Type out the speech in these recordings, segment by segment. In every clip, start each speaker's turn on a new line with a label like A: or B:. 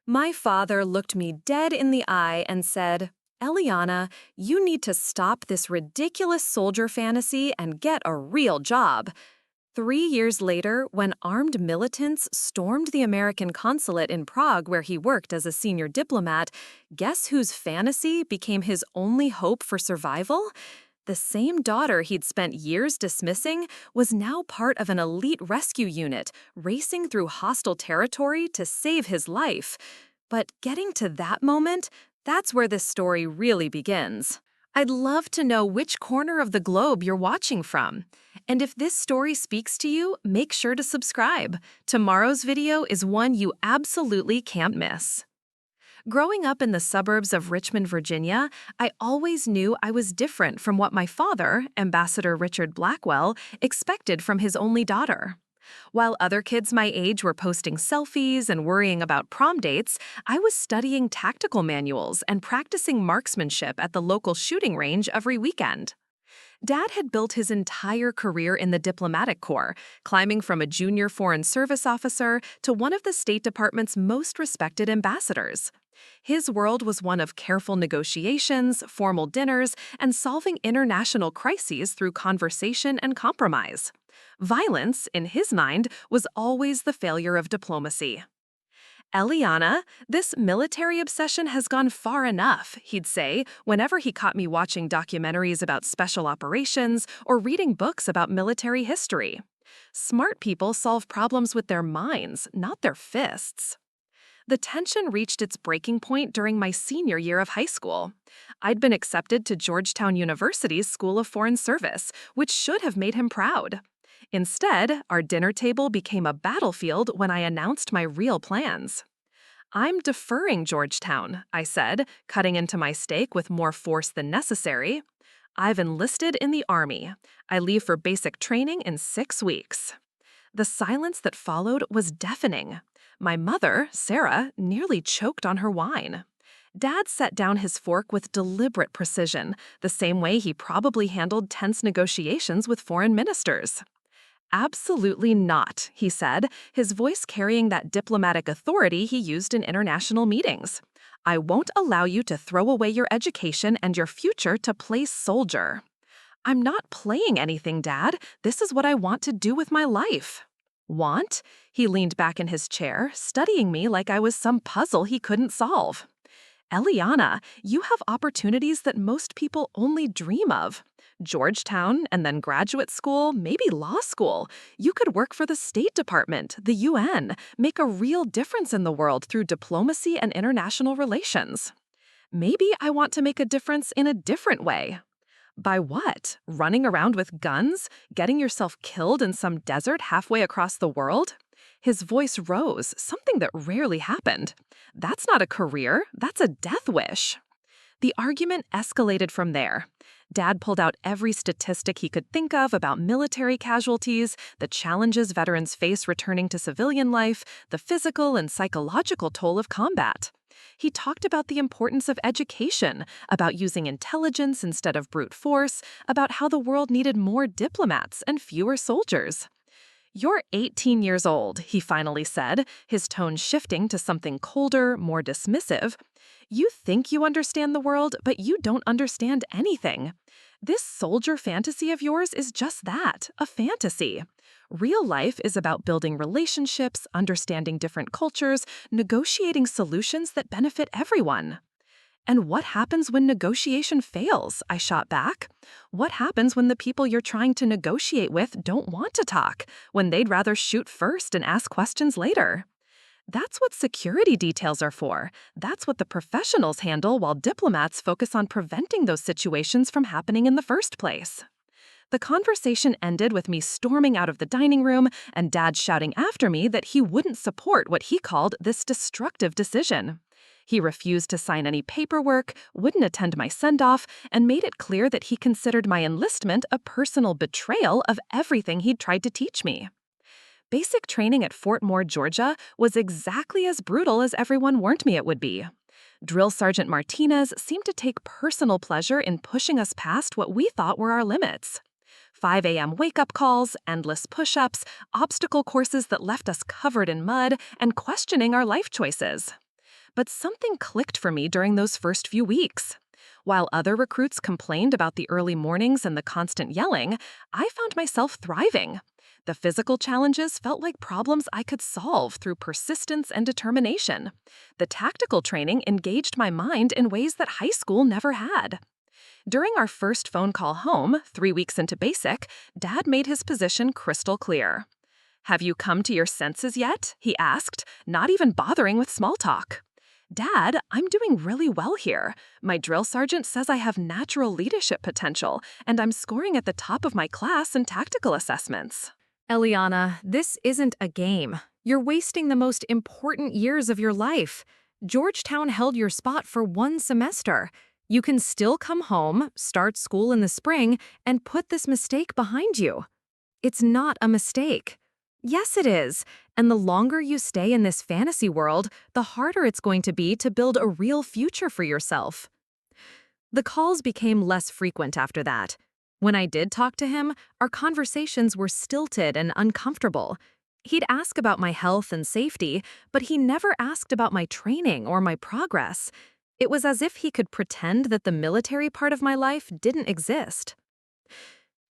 A: My father looked me dead in the eye and said, Eliana, you need to stop this ridiculous soldier fantasy and get a real job. 3 years later, when armed militants stormed the American consulate in Prague where he worked as a senior diplomat, guess whose fantasy became his only hope for survival? The same daughter he'd spent years dismissing was now part of an elite rescue unit, racing through hostile territory to save his life. But getting to that moment, that's where this story really begins. I'd love to know which corner of the globe you're watching from. And if this story speaks to you, make sure to subscribe. Tomorrow's video is one you absolutely can't miss. Growing up in the suburbs of Richmond, Virginia, I always knew I was different from what my father, Ambassador Richard Blackwell, expected from his only daughter. While other kids my age were posting selfies and worrying about prom dates, I was studying tactical manuals and practicing marksmanship at the local shooting range every weekend. Dad had built his entire career in the diplomatic corps, climbing from a junior foreign service officer to one of the State Department's most respected ambassadors. His world was one of careful negotiations, formal dinners, and solving international crises through conversation and compromise. Violence, in his mind, was always the failure of diplomacy. Eliana, this military obsession has gone far enough, he'd say, whenever he caught me watching documentaries about special operations or reading books about military history. Smart people solve problems with their minds, not their fists. The tension reached its breaking point during my senior year of high school. I'd been accepted to Georgetown University's School of Foreign Service, which should have made him proud. Instead, our dinner table became a battlefield when I announced my real plans. I'm deferring Georgetown, I said, cutting into my steak with more force than necessary. I've enlisted in the Army. I leave for basic training in 6 weeks. The silence that followed was deafening. My mother, Sarah, nearly choked on her wine. Dad set down his fork with deliberate precision, the same way he probably handled tense negotiations with foreign ministers. Absolutely not, he said, his voice carrying that diplomatic authority he used in international meetings. I won't allow you to throw away your education and your future to play soldier. I'm not playing anything, Dad. This is what I want to do with my life. Want? He leaned back in his chair, studying me like I was some puzzle he couldn't solve. Eliana, you have opportunities that most people only dream of. Georgetown, and then graduate school, maybe law school. You could work for the State Department, the UN, make a real difference in the world through diplomacy and international relations. Maybe I want to make a difference in a different way. By what? Running around with guns? Getting yourself killed in some desert halfway across the world? His voice rose, something that rarely happened. That's not a career, that's a death wish. The argument escalated from there. Dad pulled out every statistic he could think of about military casualties, the challenges veterans face returning to civilian life, the physical and psychological toll of combat. He talked about the importance of education, about using intelligence instead of brute force, about how the world needed more diplomats and fewer soldiers. You're 18 years old, he finally said, his tone shifting to something colder, more dismissive. You think you understand the world, but you don't understand anything. This soldier fantasy of yours is just that, a fantasy. Real life is about building relationships, understanding different cultures, negotiating solutions that benefit everyone. And what happens when negotiation fails? I shot back. What happens when the people you're trying to negotiate with don't want to talk, when they'd rather shoot first and ask questions later? That's what security details are for. That's what the professionals handle while diplomats focus on preventing those situations from happening in the first place. The conversation ended with me storming out of the dining room and Dad shouting after me that he wouldn't support what he called this destructive decision. He refused to sign any paperwork, wouldn't attend my send-off, and made it clear that he considered my enlistment a personal betrayal of everything he'd tried to teach me. Basic training at Fort Moore, Georgia, was exactly as brutal as everyone warned me it would be. Drill Sergeant Martinez seemed to take personal pleasure in pushing us past what we thought were our limits. 5 a.m. wake-up calls, endless push-ups, obstacle courses that left us covered in mud, and questioning our life choices. But something clicked for me during those first few weeks. While other recruits complained about the early mornings and the constant yelling, I found myself thriving. The physical challenges felt like problems I could solve through persistence and determination. The tactical training engaged my mind in ways that high school never had. During our first phone call home, 3 weeks into basic, Dad made his position crystal clear. "Have you come to your senses yet?" he asked, not even bothering with small talk. "Dad, I'm doing really well here. My drill sergeant says I have natural leadership potential, and I'm scoring at the top of my class in tactical assessments." Eliana, this isn't a game. You're wasting the most important years of your life. Georgetown held your spot for 1 semester. You can still come home, start school in the spring, and put this mistake behind you. It's not a mistake. Yes, it is. And the longer you stay in this fantasy world, the harder it's going to be to build a real future for yourself. The calls became less frequent after that. When I did talk to him, our conversations were stilted and uncomfortable. He'd ask about my health and safety, but he never asked about my training or my progress. It was as if he could pretend that the military part of my life didn't exist.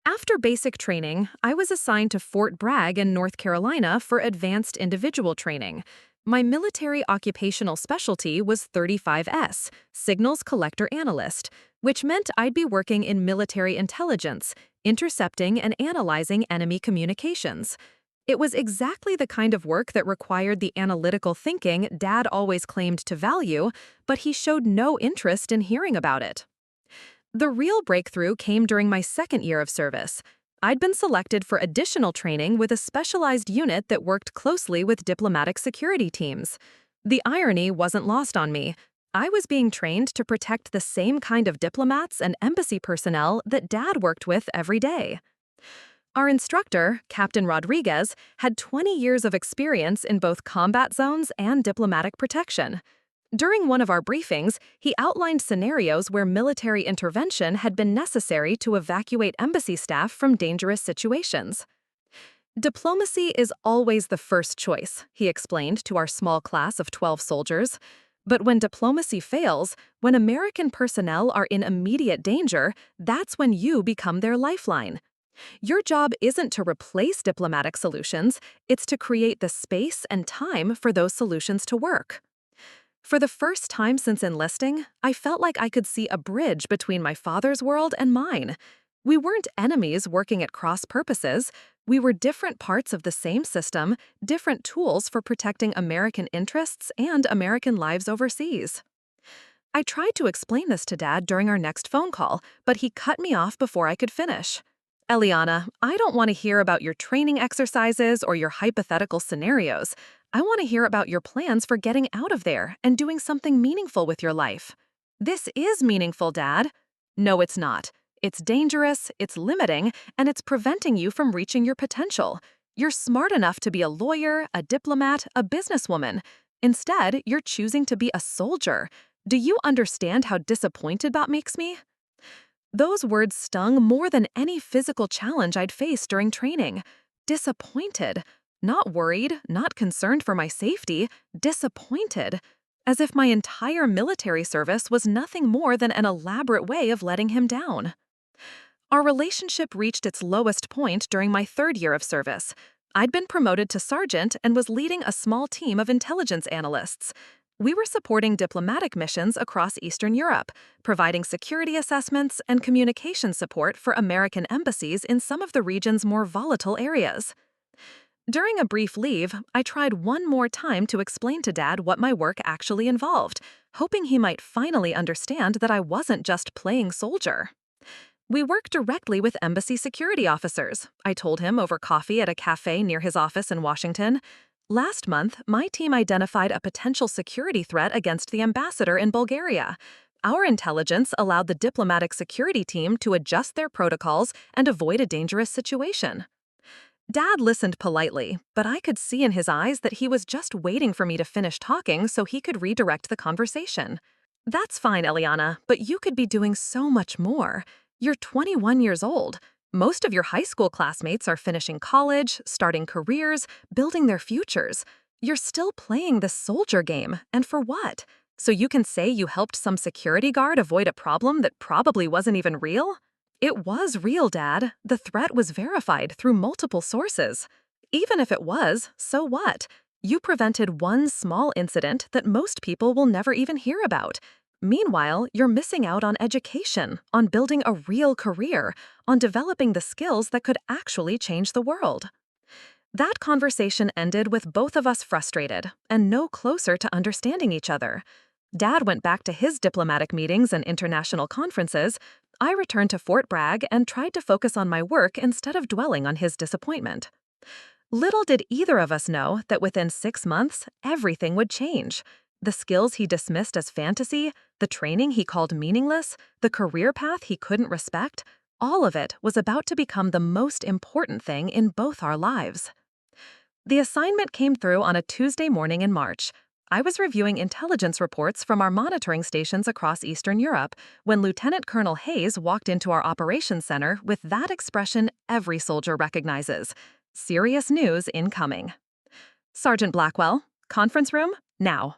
A: After basic training, I was assigned to Fort Bragg in North Carolina for advanced individual training. My military occupational specialty was 35S, Signals Collector Analyst, which meant I'd be working in military intelligence, intercepting and analyzing enemy communications. It was exactly the kind of work that required the analytical thinking Dad always claimed to value, but he showed no interest in hearing about it. The real breakthrough came during my second year of service. I'd been selected for additional training with a specialized unit that worked closely with diplomatic security teams. The irony wasn't lost on me. I was being trained to protect the same kind of diplomats and embassy personnel that Dad worked with every day. Our instructor, Captain Rodriguez, had 20 years of experience in both combat zones and diplomatic protection. During one of our briefings, he outlined scenarios where military intervention had been necessary to evacuate embassy staff from dangerous situations. "Diplomacy is always the first choice," he explained to our small class of 12 soldiers. "But when diplomacy fails, when American personnel are in immediate danger, that's when you become their lifeline. Your job isn't to replace diplomatic solutions, it's to create the space and time for those solutions to work." For the first time since enlisting, I felt like I could see a bridge between my father's world and mine. We weren't enemies working at cross purposes. We were different parts of the same system, different tools for protecting American interests and American lives overseas. I tried to explain this to Dad during our next phone call, but he cut me off before I could finish. "Eliana, I don't want to hear about your training exercises or your hypothetical scenarios. I want to hear about your plans for getting out of there and doing something meaningful with your life." "This is meaningful, Dad." "No, it's not. It's dangerous, it's limiting, and it's preventing you from reaching your potential. You're smart enough to be a lawyer, a diplomat, a businesswoman. Instead, you're choosing to be a soldier. Do you understand how disappointed that makes me?" Those words stung more than any physical challenge I'd faced during training. Disappointed. Not worried, not concerned for my safety, disappointed. As if my entire military service was nothing more than an elaborate way of letting him down. Our relationship reached its lowest point during my third year of service. I'd been promoted to sergeant and was leading a small team of intelligence analysts. We were supporting diplomatic missions across Eastern Europe, providing security assessments and communication support for American embassies in some of the region's more volatile areas. During a brief leave, I tried one more time to explain to Dad what my work actually involved, hoping he might finally understand that I wasn't just playing soldier. "We work directly with embassy security officers," I told him over coffee at a cafe near his office in Washington. "Last month, my team identified a potential security threat against the ambassador in Bulgaria. Our intelligence allowed the diplomatic security team to adjust their protocols and avoid a dangerous situation." Dad listened politely, but I could see in his eyes that he was just waiting for me to finish talking so he could redirect the conversation. "That's fine, Eliana, but you could be doing so much more. You're 21 years old. Most of your high school classmates are finishing college, starting careers, building their futures. You're still playing the soldier game, and for what? So you can say you helped some security guard avoid a problem that probably wasn't even real? It was real, Dad. The threat was verified through multiple sources. Even if it was, so what? You prevented one small incident that most people will never even hear about. Meanwhile, you're missing out on education, on building a real career, on developing the skills that could actually change the world. That conversation ended with both of us frustrated and no closer to understanding each other. Dad went back to his diplomatic meetings and international conferences. I returned to Fort Bragg and tried to focus on my work instead of dwelling on his disappointment. Little did either of us know that within 6 months, everything would change. The skills he dismissed as fantasy, the training he called meaningless, the career path he couldn't respect, all of it was about to become the most important thing in both our lives. The assignment came through on a Tuesday morning in March. I was reviewing intelligence reports from our monitoring stations across Eastern Europe when Lieutenant Colonel Hayes walked into our operations center with that expression every soldier recognizes. Serious news incoming. Sergeant Blackwell, conference room, now.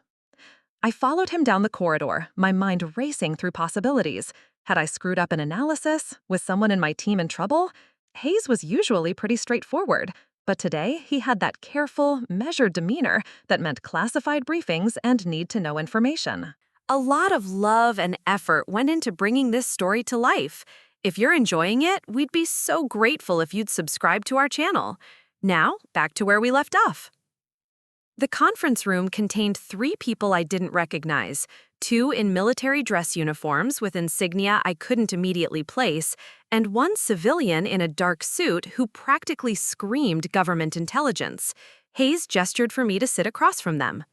A: I followed him down the corridor, my mind racing through possibilities. Had I screwed up an analysis? Was someone in my team in trouble? Hayes was usually pretty straightforward, but today he had that careful, measured demeanor that meant classified briefings and need-to-know information. A lot of love and effort went into bringing this story to life. If you're enjoying it, we'd be so grateful if you'd subscribe to our channel. Now, back to where we left off. The conference room contained 3 people I didn't recognize, 2 in military dress uniforms with insignia I couldn't immediately place, and 1 civilian in a dark suit who practically screamed government intelligence. Hayes gestured for me to sit across from them.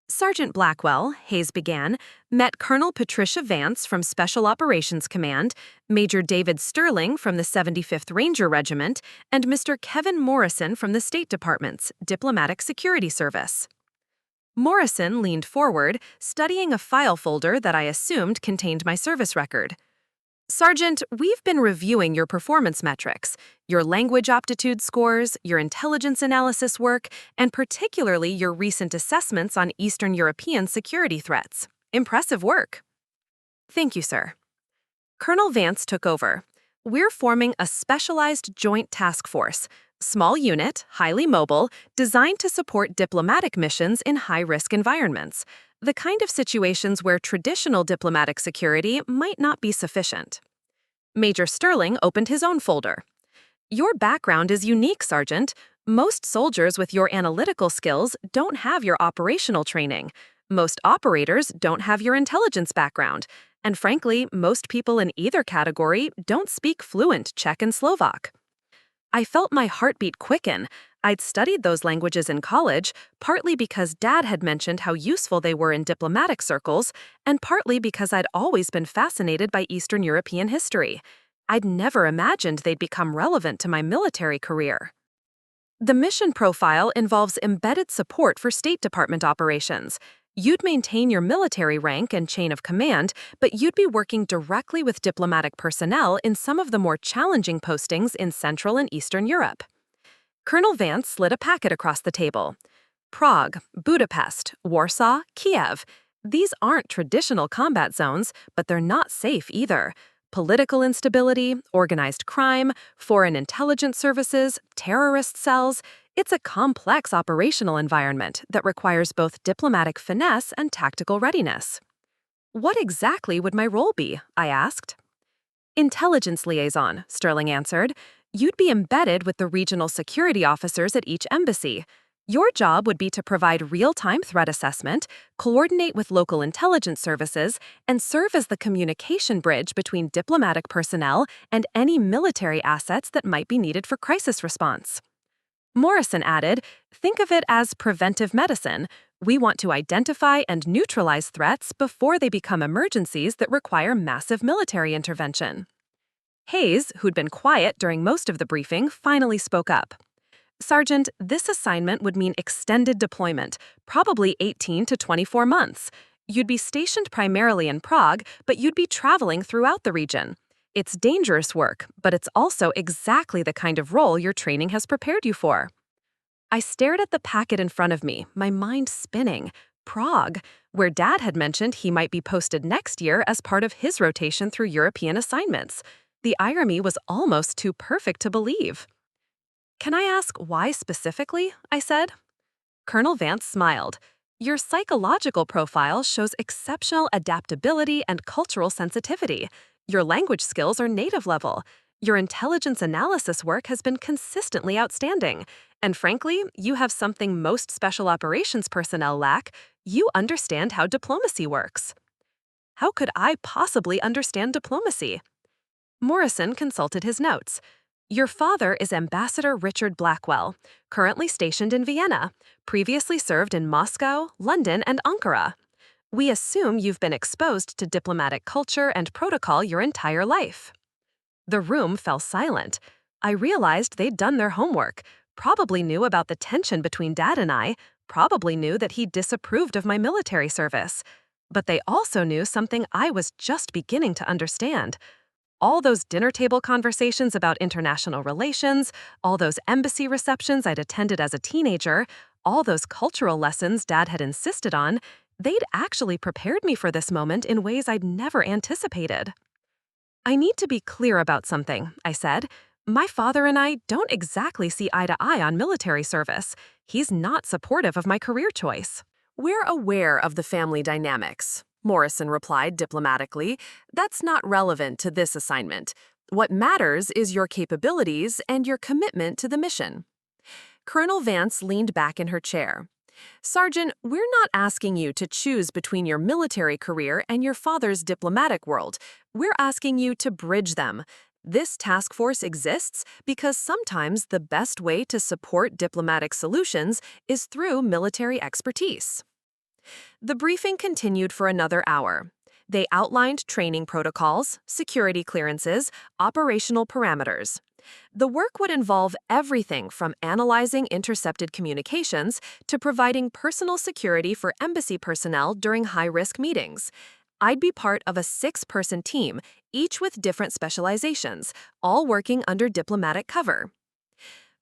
A: Sergeant Blackwell, Hayes began, met Colonel Patricia Vance from Special Operations Command, Major David Sterling from the 75th Ranger Regiment, and Mr. Kevin Morrison from the State Department's Diplomatic Security Service. Morrison leaned forward, studying a file folder that I assumed contained my service record. Sergeant, we've been reviewing your performance metrics, your language aptitude scores, your intelligence analysis work, and particularly your recent assessments on Eastern European security threats. Impressive work. Thank you, sir. Colonel Vance took over. We're forming a specialized joint task force, small unit, highly mobile, designed to support diplomatic missions in high-risk environments. The kind of situations where traditional diplomatic security might not be sufficient. Major Sterling opened his own folder. Your background is unique, Sergeant. Most soldiers with your analytical skills don't have your operational training. Most operators don't have your intelligence background. And frankly, most people in either category don't speak fluent Czech and Slovak. I felt my heartbeat quicken. I'd studied those languages in college, partly because Dad had mentioned how useful they were in diplomatic circles, and partly because I'd always been fascinated by Eastern European history. I'd never imagined they'd become relevant to my military career. The mission profile involves embedded support for State Department operations. You'd maintain your military rank and chain of command, but you'd be working directly with diplomatic personnel in some of the more challenging postings in Central and Eastern Europe. Colonel Vance slid a packet across the table. Prague, Budapest, Warsaw, Kiev. These aren't traditional combat zones, but they're not safe either. Political instability, organized crime, foreign intelligence services, terrorist cells. It's a complex operational environment that requires both diplomatic finesse and tactical readiness. What exactly would my role be? I asked. Intelligence liaison, Sterling answered. You'd be embedded with the regional security officers at each embassy. Your job would be to provide real-time threat assessment, coordinate with local intelligence services, and serve as the communication bridge between diplomatic personnel and any military assets that might be needed for crisis response. Morrison added, think of it as preventive medicine. We want to identify and neutralize threats before they become emergencies that require massive military intervention. Hayes, who'd been quiet during most of the briefing, finally spoke up. Sergeant, this assignment would mean extended deployment, probably 18 to 24 months. You'd be stationed primarily in Prague, but you'd be traveling throughout the region. It's dangerous work, but it's also exactly the kind of role your training has prepared you for. I stared at the packet in front of me, my mind spinning. Prague. where Dad had mentioned he might be posted next year as part of his rotation through European assignments. The irony was almost too perfect to believe. "Can I ask why specifically?" I said. Colonel Vance smiled. "Your psychological profile shows exceptional adaptability and cultural sensitivity. Your language skills are native level. Your intelligence analysis work has been consistently outstanding. And frankly, you have something most special operations personnel lack. You understand how diplomacy works." How could I possibly understand diplomacy? Morrison consulted his notes. "Your father is Ambassador Richard Blackwell, currently stationed in Vienna, previously served in Moscow, London, and Ankara. We assume you've been exposed to diplomatic culture and protocol your entire life." The room fell silent. I realized they'd done their homework, probably knew about the tension between Dad and I, probably knew that he disapproved of my military service. But they also knew something I was just beginning to understand. All those dinner table conversations about international relations, all those embassy receptions I'd attended as a teenager, all those cultural lessons Dad had insisted on, they'd actually prepared me for this moment in ways I'd never anticipated. "I need to be clear about something," I said. "My father and I don't exactly see eye to eye on military service. He's not supportive of my career choice." "We're aware of the family dynamics," Morrison replied diplomatically. "That's not relevant to this assignment. What matters is your capabilities and your commitment to the mission." Colonel Vance leaned back in her chair. "Sergeant, we're not asking you to choose between your military career and your father's diplomatic world. We're asking you to bridge them. This task force exists because sometimes the best way to support diplomatic solutions is through military expertise." The briefing continued for another hour. They outlined training protocols, security clearances, operational parameters. The work would involve everything from analyzing intercepted communications to providing personal security for embassy personnel during high-risk meetings. I'd be part of a 6-person team, each with different specializations, all working under diplomatic cover.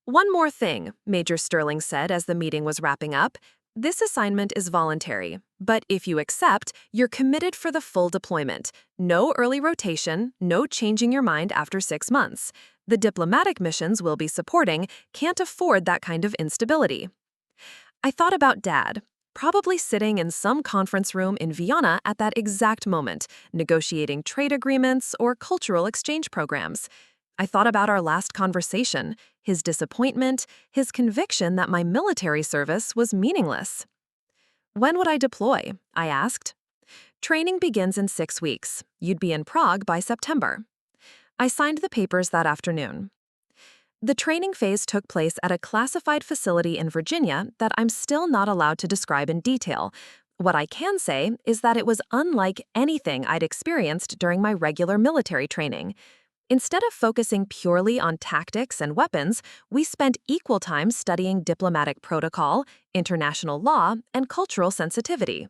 A: "One more thing," Major Sterling said as the meeting was wrapping up. "This assignment is voluntary, but if you accept, you're committed for the full deployment. No early rotation, no changing your mind after 6 months. The diplomatic missions we'll be supporting can't afford that kind of instability." I thought about Dad, probably sitting in some conference room in Vienna at that exact moment, negotiating trade agreements or cultural exchange programs. I thought about our last conversation, his disappointment, his conviction that my military service was meaningless. "When would I deploy?" I asked. "Training begins in 6 weeks. You'd be in Prague by September." I signed the papers that afternoon. The training phase took place at a classified facility in Virginia that I'm still not allowed to describe in detail. What I can say is that it was unlike anything I'd experienced during my regular military training. Instead of focusing purely on tactics and weapons, we spent equal time studying diplomatic protocol, international law, and cultural sensitivity.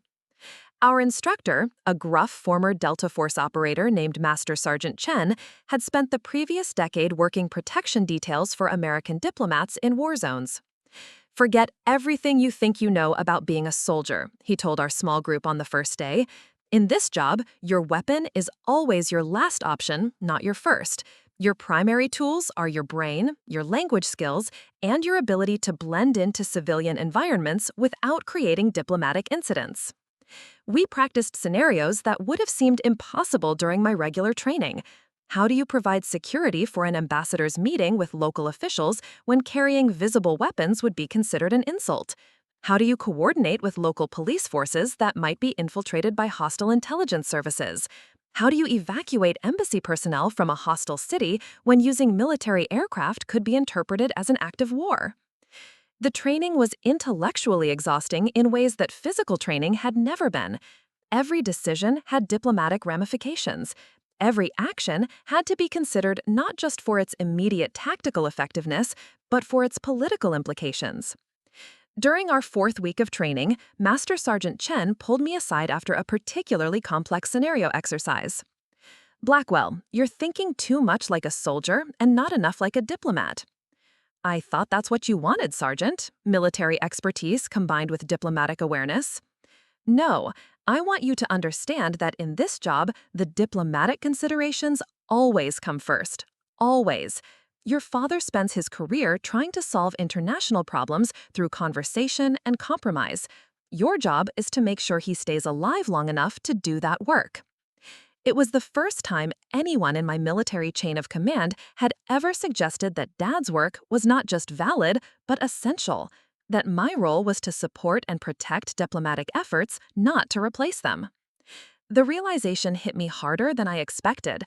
A: Our instructor, a gruff former Delta Force operator named Master Sergeant Chen, had spent the previous decade working protection details for American diplomats in war zones. "Forget everything you think you know about being a soldier," he told our small group on the first day. "In this job, your weapon is always your last option, not your first. Your primary tools are your brain, your language skills, and your ability to blend into civilian environments without creating diplomatic incidents." We practiced scenarios that would have seemed impossible during my regular training. How do you provide security for an ambassador's meeting with local officials when carrying visible weapons would be considered an insult? How do you coordinate with local police forces that might be infiltrated by hostile intelligence services? How do you evacuate embassy personnel from a hostile city when using military aircraft could be interpreted as an act of war? The training was intellectually exhausting in ways that physical training had never been. Every decision had diplomatic ramifications. Every action had to be considered not just for its immediate tactical effectiveness, but for its political implications. During our 4th week of training, Master Sergeant Chen pulled me aside after a particularly complex scenario exercise. "Blackwell, you're thinking too much like a soldier and not enough like a diplomat." "I thought that's what you wanted, Sergeant. Military expertise combined with diplomatic awareness." "No, I want you to understand that in this job, the diplomatic considerations always come first. Always. Your father spends his career trying to solve international problems through conversation and compromise. Your job is to make sure he stays alive long enough to do that work. It was the first time anyone in my military chain of command had ever suggested that Dad's work was not just valid, but essential, that my role was to support and protect diplomatic efforts, not to replace them. The realization hit me harder than I expected.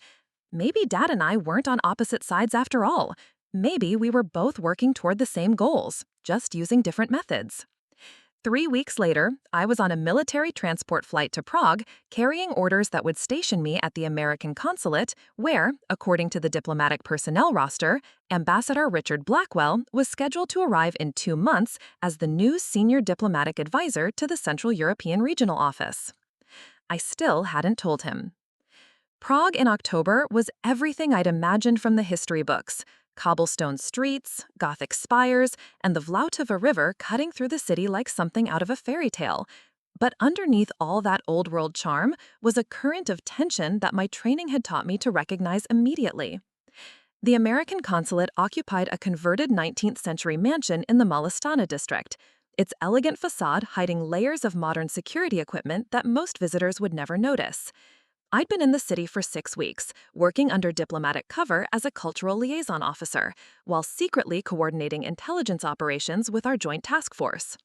A: Maybe Dad and I weren't on opposite sides after all. Maybe we were both working toward the same goals, just using different methods. 3 weeks later, I was on a military transport flight to Prague, carrying orders that would station me at the American consulate, where, according to the diplomatic personnel roster, Ambassador Richard Blackwell was scheduled to arrive in 2 months as the new senior diplomatic advisor to the Central European Regional Office. I still hadn't told him. Prague in October was everything I'd imagined from the history books. Cobblestone streets, Gothic spires, and the Vltava River cutting through the city like something out of a fairy tale. But underneath all that old-world charm was a current of tension that my training had taught me to recognize immediately. The American consulate occupied a converted 19th-century mansion in the Malostana district, its elegant facade hiding layers of modern security equipment that most visitors would never notice. I'd been in the city for 6 weeks, working under diplomatic cover as a cultural liaison officer, while secretly coordinating intelligence operations with our joint task force.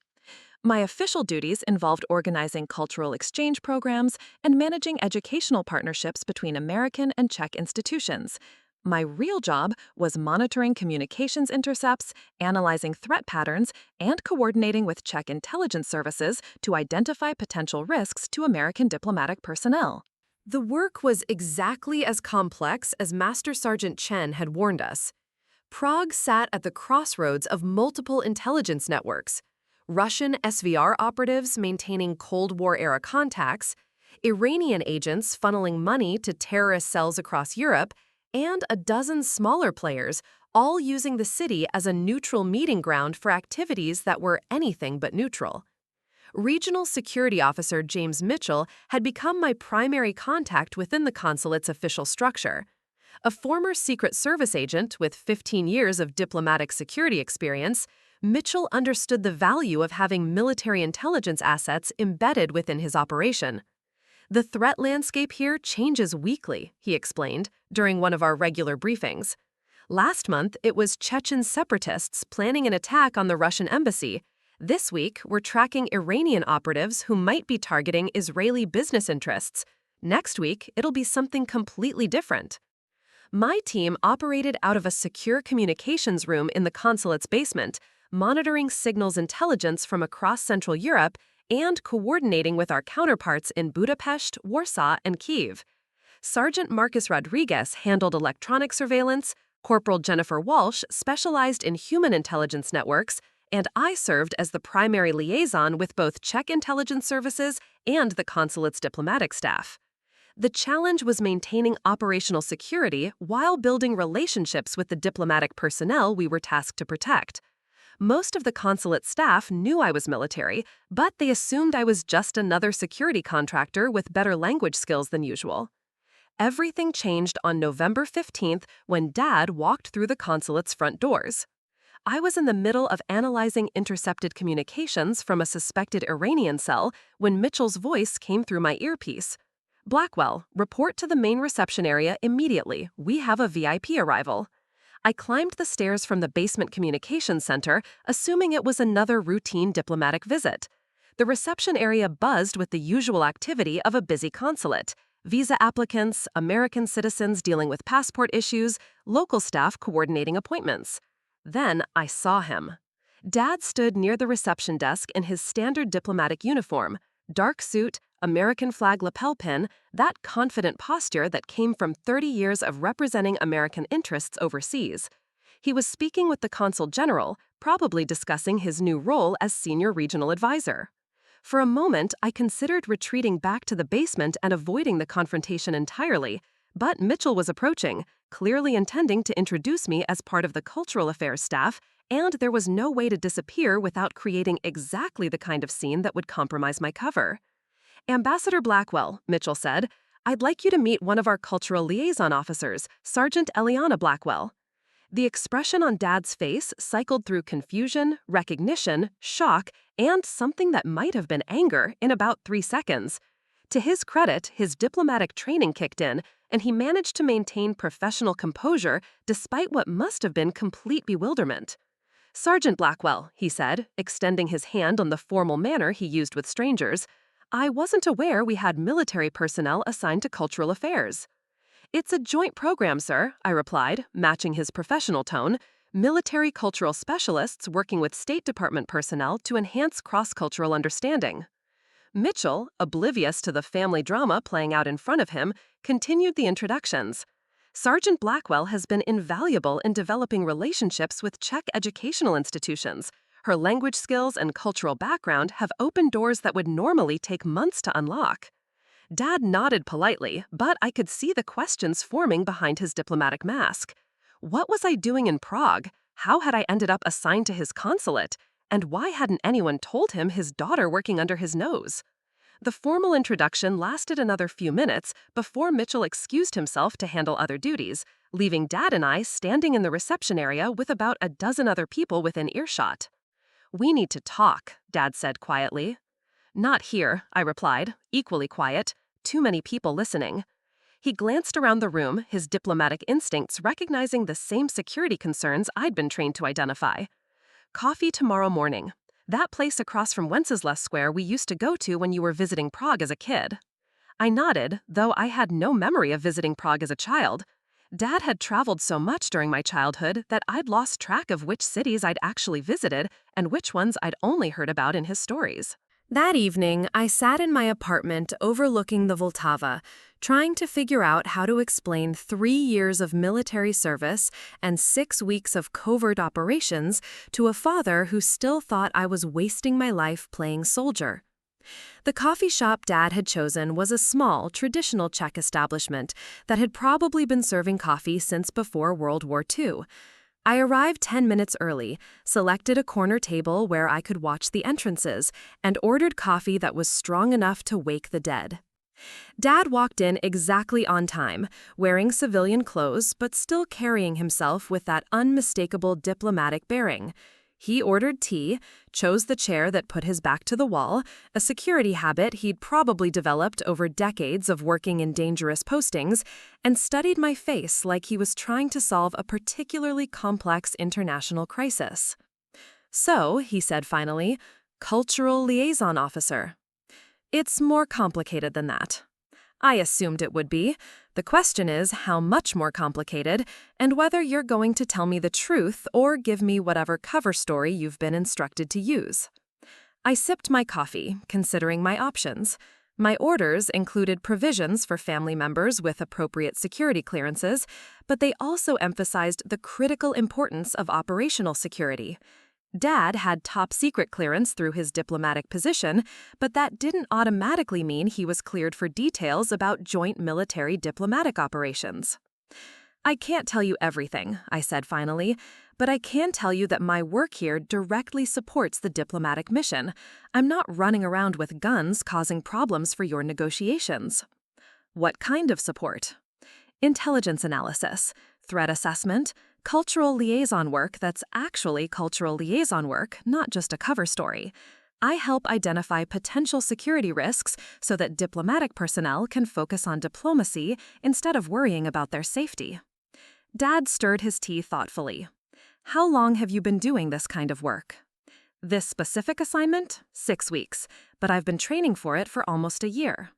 A: My official duties involved organizing cultural exchange programs and managing educational partnerships between American and Czech institutions. My real job was monitoring communications intercepts, analyzing threat patterns, and coordinating with Czech intelligence services to identify potential risks to American diplomatic personnel. The work was exactly as complex as Master Sergeant Chen had warned us. Prague sat at the crossroads of multiple intelligence networks: Russian SVR operatives maintaining Cold War-era contacts, Iranian agents funneling money to terrorist cells across Europe, and a dozen smaller players, all using the city as a neutral meeting ground for activities that were anything but neutral. Regional Security Officer James Mitchell had become my primary contact within the consulate's official structure. A former Secret Service agent with 15 years of diplomatic security experience, Mitchell understood the value of having military intelligence assets embedded within his operation. "The threat landscape here changes weekly," he explained during one of our regular briefings. Last month, it was Chechen separatists planning an attack on the Russian embassy. This week, we're tracking Iranian operatives who might be targeting Israeli business interests. Next week, it'll be something completely different. My team operated out of a secure communications room in the consulate's basement, monitoring signals intelligence from across Central Europe and coordinating with our counterparts in Budapest, Warsaw, and Kyiv. Sergeant Marcus Rodriguez handled electronic surveillance, Corporal Jennifer Walsh specialized in human intelligence networks, and I served as the primary liaison with both Czech intelligence services and the consulate's diplomatic staff. The challenge was maintaining operational security while building relationships with the diplomatic personnel we were tasked to protect. Most of the consulate staff knew I was military, but they assumed I was just another security contractor with better language skills than usual. Everything changed on November 15th when Dad walked through the consulate's front doors. I was in the middle of analyzing intercepted communications from a suspected Iranian cell when Mitchell's voice came through my earpiece. "Blackwell, report to the main reception area immediately. We have a VIP arrival." I climbed the stairs from the basement communications center, assuming it was another routine diplomatic visit. The reception area buzzed with the usual activity of a busy consulate: visa applicants, American citizens dealing with passport issues, local staff coordinating appointments. Then I saw him. Dad stood near the reception desk in his standard diplomatic uniform, dark suit, American flag lapel pin, that confident posture that came from 30 years of representing American interests overseas. He was speaking with the consul general, probably discussing his new role as senior regional advisor. For a moment, I considered retreating back to the basement and avoiding the confrontation entirely, but Mitchell was approaching, clearly intending to introduce me as part of the cultural affairs staff, and there was no way to disappear without creating exactly the kind of scene that would compromise my cover. Ambassador Blackwell, Mitchell said, I'd like you to meet one of our cultural liaison officers, Sergeant Eliana Blackwell. The expression on Dad's face cycled through confusion, recognition, shock, and something that might have been anger in about 3 seconds. To his credit, his diplomatic training kicked in, and he managed to maintain professional composure despite what must have been complete bewilderment. Sergeant Blackwell, he said, extending his hand in the formal manner he used with strangers, I wasn't aware we had military personnel assigned to cultural affairs. It's a joint program, sir, I replied, matching his professional tone, military cultural specialists working with State Department personnel to enhance cross-cultural understanding. Mitchell, oblivious to the family drama playing out in front of him, continued the introductions. Sergeant Blackwell has been invaluable in developing relationships with Czech educational institutions. Her language skills and cultural background have opened doors that would normally take months to unlock. Dad nodded politely, but I could see the questions forming behind his diplomatic mask. What was I doing in Prague? How had I ended up assigned to his consulate? And why hadn't anyone told him his daughter working under his nose? The formal introduction lasted another few minutes before Mitchell excused himself to handle other duties, leaving Dad and I standing in the reception area with about a dozen other people within earshot. We need to talk, Dad said quietly. Not here, I replied, equally quiet, too many people listening. He glanced around the room, his diplomatic instincts recognizing the same security concerns I'd been trained to identify. Coffee tomorrow morning. That place across from Wenceslas Square we used to go to when you were visiting Prague as a kid. I nodded, though I had no memory of visiting Prague as a child. Dad had traveled so much during my childhood that I'd lost track of which cities I'd actually visited and which ones I'd only heard about in his stories. That evening, I sat in my apartment overlooking the Vltava, trying to figure out how to explain 3 years of military service and 6 weeks of covert operations to a father who still thought I was wasting my life playing soldier. The coffee shop Dad had chosen was a small, traditional Czech establishment that had probably been serving coffee since before World War II. I arrived 10 minutes early, selected a corner table where I could watch the entrances, and ordered coffee that was strong enough to wake the dead. Dad walked in exactly on time, wearing civilian clothes but still carrying himself with that unmistakable diplomatic bearing. He ordered tea, chose the chair that put his back to the wall, a security habit he'd probably developed over decades of working in dangerous postings, and studied my face like he was trying to solve a particularly complex international crisis. So, he said finally, cultural liaison officer. It's more complicated than that. I assumed it would be. The question is how much more complicated, and whether you're going to tell me the truth or give me whatever cover story you've been instructed to use. I sipped my coffee, considering my options. My orders included provisions for family members with appropriate security clearances, but they also emphasized the critical importance of operational security. Dad had top-secret clearance through his diplomatic position, but that didn't automatically mean he was cleared for details about joint military diplomatic operations. I can't tell you everything, I said finally, but I can tell you that my work here directly supports the diplomatic mission. I'm not running around with guns causing problems for your negotiations. What kind of support? Intelligence analysis, threat assessment, cultural liaison work that's actually cultural liaison work, not just a cover story. I help identify potential security risks so that diplomatic personnel can focus on diplomacy instead of worrying about their safety. Dad stirred his tea thoughtfully. How long have you been doing this kind of work? This specific assignment? 6 weeks, but I've been training for it for almost a year.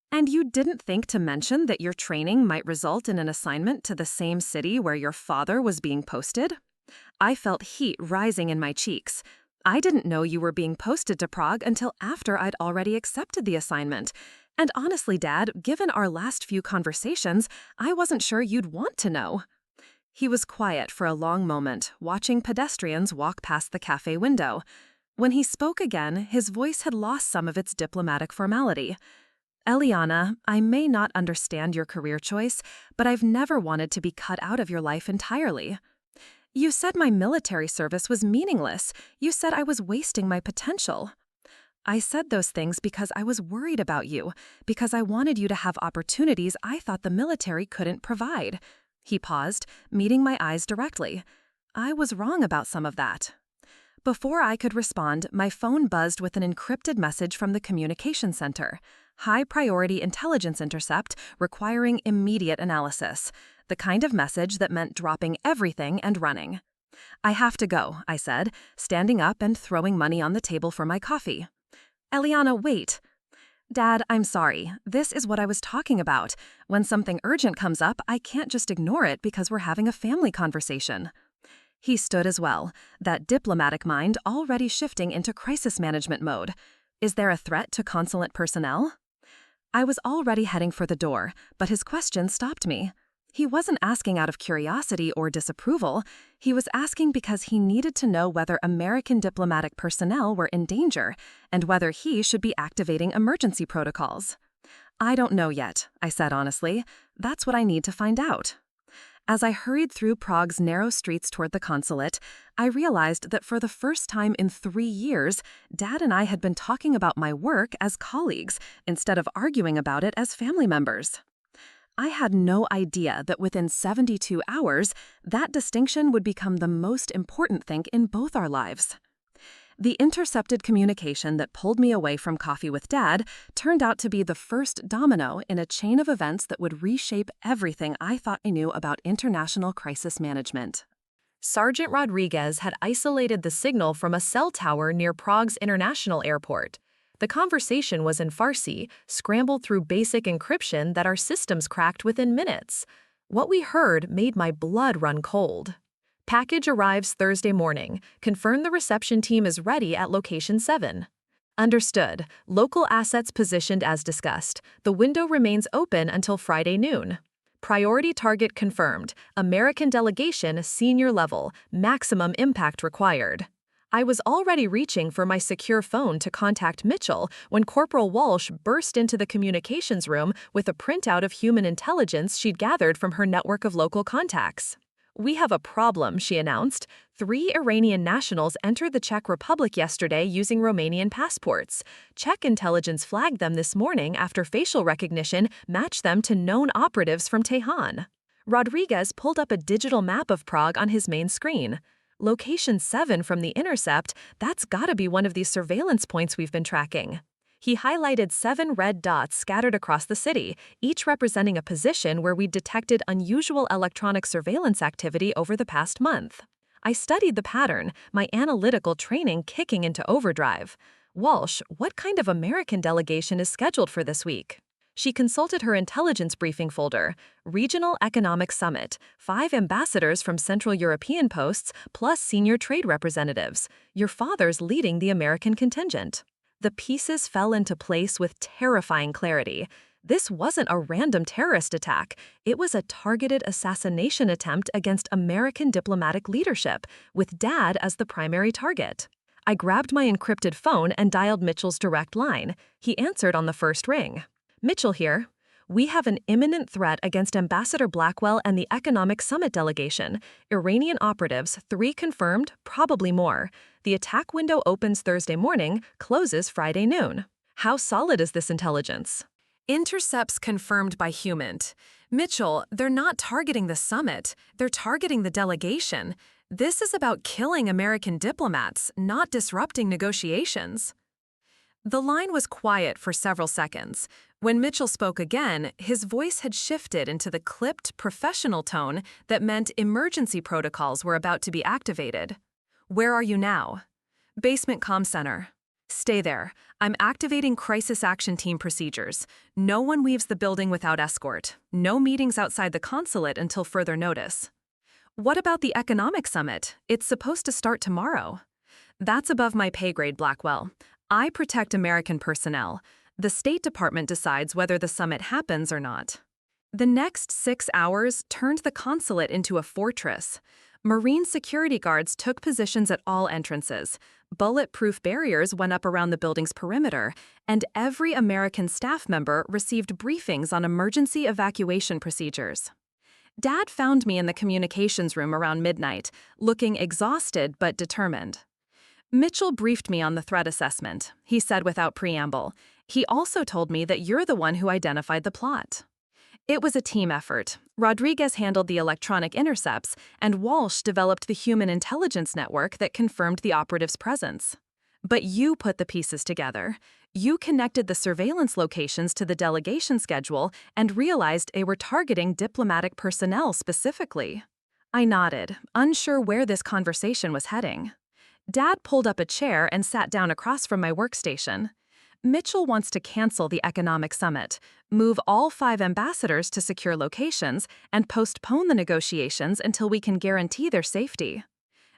A: And you didn't think to mention that your training might result in an assignment to the same city where your father was being posted? I felt heat rising in my cheeks. I didn't know you were being posted to Prague until after I'd already accepted the assignment. And honestly, Dad, given our last few conversations, I wasn't sure you'd want to know. He was quiet for a long moment, watching pedestrians walk past the cafe window. When he spoke again, his voice had lost some of its diplomatic formality. Eliana, I may not understand your career choice, but I've never wanted to be cut out of your life entirely. You said my military service was meaningless. You said I was wasting my potential. I said those things because I was worried about you, because I wanted you to have opportunities I thought the military couldn't provide. He paused, meeting my eyes directly. I was wrong about some of that. Before I could respond, my phone buzzed with an encrypted message from the communication center. High-priority intelligence intercept requiring immediate analysis. The kind of message that meant dropping everything and running. I have to go, I said, standing up and throwing money on the table for my coffee. Eliana, wait. Dad, I'm sorry. This is what I was talking about. When something urgent comes up, I can't just ignore it because we're having a family conversation. He stood as well, that diplomatic mind already shifting into crisis management mode. Is there a threat to consulate personnel? I was already heading for the door, but his question stopped me. He wasn't asking out of curiosity or disapproval. He was asking because he needed to know whether American diplomatic personnel were in danger and whether he should be activating emergency protocols. I don't know yet, I said honestly. That's what I need to find out. As I hurried through Prague's narrow streets toward the consulate, I realized that for the first time in 3 years, Dad and I had been talking about my work as colleagues instead of arguing about it as family members. I had no idea that within 72 hours, that distinction would become the most important thing in both our lives. The intercepted communication that pulled me away from coffee with Dad turned out to be the first domino in a chain of events that would reshape everything I thought I knew about international crisis management. Sergeant Rodriguez had isolated the signal from a cell tower near Prague's international airport. The conversation was in Farsi, scrambled through basic encryption that our systems cracked within minutes. What we heard made my blood run cold. Package arrives Thursday morning. Confirm the reception team is ready at location 7. Understood. Local assets positioned as discussed. The window remains open until Friday noon. Priority target confirmed. American delegation, senior level. Maximum impact required. I was already reaching for my secure phone to contact Mitchell when Corporal Walsh burst into the communications room with a printout of human intelligence she'd gathered from her network of local contacts. We have a problem, she announced. 3 Iranian nationals entered the Czech Republic yesterday using Romanian passports. Czech intelligence flagged them this morning after facial recognition matched them to known operatives from Tehran. Rodriguez pulled up a digital map of Prague on his main screen. Location 7 from the intercept, that's gotta be one of these surveillance points we've been tracking. He highlighted 7 red dots scattered across the city, each representing a position where we detected unusual electronic surveillance activity over the past month. I studied the pattern, my analytical training kicking into overdrive. Walsh, what kind of American delegation is scheduled for this week? She consulted her intelligence briefing folder. Regional Economic Summit, 5 ambassadors from Central European posts, plus senior trade representatives. Your father's leading the American contingent. The pieces fell into place with terrifying clarity. This wasn't a random terrorist attack. It was a targeted assassination attempt against American diplomatic leadership, with Dad as the primary target. I grabbed my encrypted phone and dialed Mitchell's direct line. He answered on the first ring. Mitchell here. We have an imminent threat against Ambassador Blackwell and the Economic Summit delegation. Iranian operatives, 3 confirmed, probably more. The attack window opens Thursday morning, closes Friday noon. How solid is this intelligence? Intercepts confirmed by Humint. Mitchell, they're not targeting the summit. They're targeting the delegation. This is about killing American diplomats, not disrupting negotiations. The line was quiet for several seconds. When Mitchell spoke again, his voice had shifted into the clipped, professional tone that meant emergency protocols were about to be activated. Where are you now? Basement comm center. Stay there. I'm activating crisis action team procedures. No one leaves the building without escort. No meetings outside the consulate until further notice. What about the economic summit? It's supposed to start tomorrow. That's above my pay grade, Blackwell. I protect American personnel. The State Department decides whether the summit happens or not. The next 6 hours turned the consulate into a fortress. Marine security guards took positions at all entrances. Bulletproof barriers went up around the building's perimeter, and every American staff member received briefings on emergency evacuation procedures. Dad found me in the communications room around midnight, looking exhausted but determined. Mitchell briefed me on the threat assessment, he said without preamble. He also told me that you're the one who identified the plot. It was a team effort. Rodriguez handled the electronic intercepts, and Walsh developed the human intelligence network that confirmed the operative's presence. But you put the pieces together. You connected the surveillance locations to the delegation schedule and realized they were targeting diplomatic personnel specifically. I nodded, unsure where this conversation was heading. Dad pulled up a chair and sat down across from my workstation. Mitchell wants to cancel the economic summit, move all 5 ambassadors to secure locations, and postpone the negotiations until we can guarantee their safety.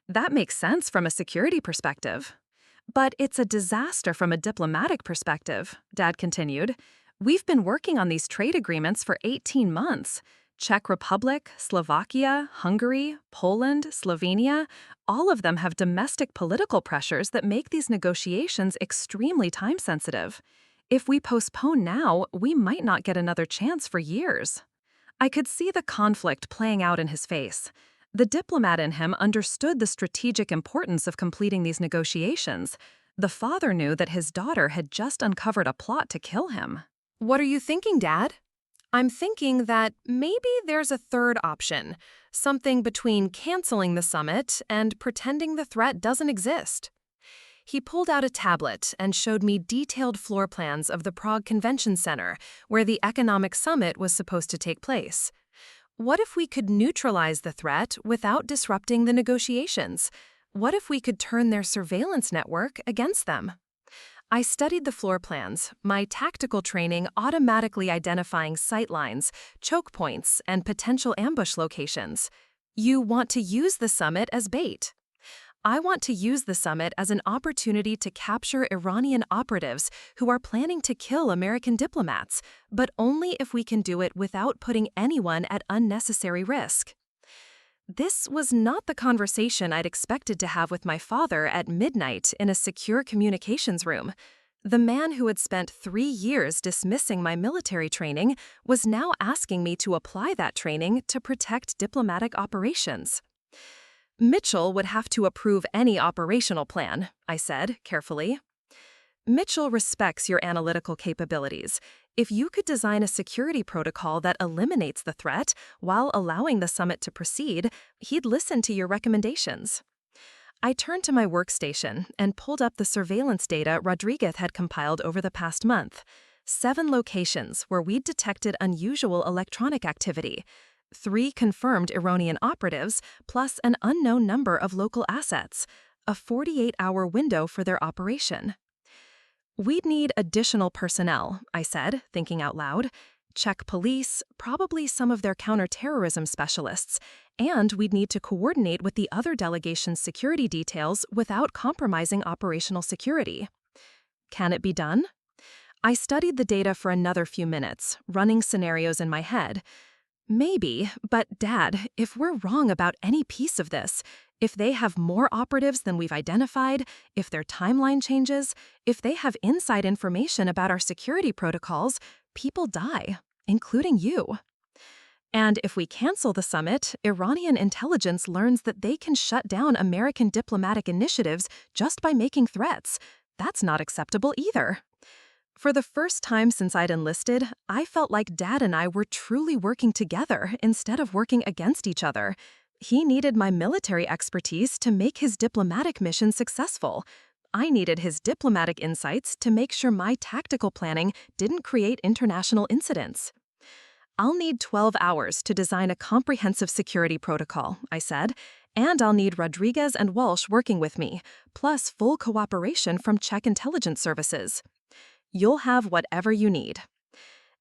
A: That makes sense from a security perspective. But it's a disaster from a diplomatic perspective, Dad continued. We've been working on these trade agreements for 18 months. Czech Republic, Slovakia, Hungary, Poland, Slovenia, all of them have domestic political pressures that make these negotiations extremely time-sensitive. If we postpone now, we might not get another chance for years. I could see the conflict playing out in his face. The diplomat in him understood the strategic importance of completing these negotiations. The father knew that his daughter had just uncovered a plot to kill him.
B: What are you thinking, Dad? I'm thinking that maybe there's a third option, something between canceling the summit and pretending the threat doesn't exist. He pulled out a tablet and showed me detailed floor plans of the Prague Convention Center, where the economic summit was supposed to take place. What if we could neutralize the threat without disrupting the negotiations? What if we could turn their surveillance network against them? I studied the floor plans, my tactical training automatically identifying sight lines, choke points, and potential ambush locations. You want to use the summit as bait. I want to use the summit as an opportunity to capture Iranian operatives who are planning to kill American diplomats, but only if we can do it without putting anyone at unnecessary risk. This was not the conversation I'd expected to have with my father at midnight in a secure communications room. The man who had spent 3 years dismissing my military training was now asking me to apply that training to protect diplomatic operations. Mitchell would have to approve any operational plan, I said, carefully. Mitchell respects your analytical capabilities. If you could design a security protocol that eliminates the threat while allowing the summit to proceed, he'd listen to your recommendations. I turned to my workstation and pulled up the surveillance data Rodriguez had compiled over the past month. 7 locations where we'd detected unusual electronic activity. 3 confirmed Iranian operatives, plus an unknown number of local assets. A 48-hour window for their operation. We'd need additional personnel, I said, thinking out loud. Czech police, probably some of their counterterrorism specialists, and we'd need to coordinate with the other delegation's security details without compromising operational security. Can it be done? I studied the data for another few minutes, running scenarios in my head. Maybe, but Dad, if we're wrong about any piece of this, if they have more operatives than we've identified, if their timeline changes, if they have inside information about our security protocols, people die, including you. And if we cancel the summit, Iranian intelligence learns that they can shut down American diplomatic initiatives just by making threats. That's not acceptable either. For the first time since I'd enlisted, I felt like Dad and I were truly working together instead of working against each other. He needed my military expertise to make his diplomatic mission successful. I needed his diplomatic insights to make sure my tactical planning didn't create international incidents. I'll need 12 hours to design a comprehensive security protocol, I said, and I'll need Rodriguez and Walsh working with me, plus full cooperation from Czech intelligence services. You'll have whatever you need.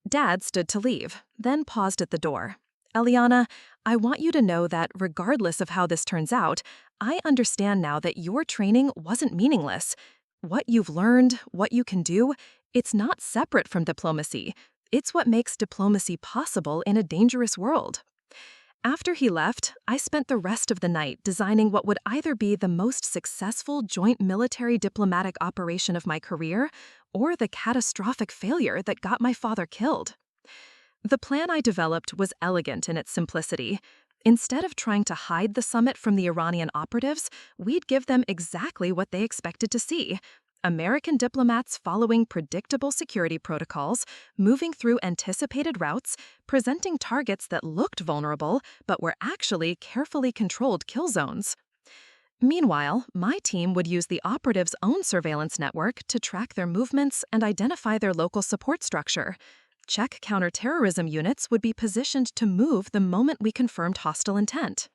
B: Dad stood to leave, then paused at the door. Eliana, I want you to know that regardless of how this turns out, I understand now that your training wasn't meaningless. What you've learned, what you can do, it's not separate from diplomacy. It's what makes diplomacy possible in a dangerous world. After he left, I spent the rest of the night designing what would either be the most successful joint military diplomatic operation of my career or the catastrophic failure that got my father killed. The plan I developed was elegant in its simplicity. Instead of trying to hide the summit from the Iranian operatives, we'd give them exactly what they expected to see. American diplomats following predictable security protocols, moving through anticipated routes, presenting targets that looked vulnerable but were actually carefully controlled kill zones. Meanwhile, my team would use the operatives' own surveillance network to track their movements and identify their local support structure. Czech counterterrorism units would be positioned to move the moment we confirmed hostile intent.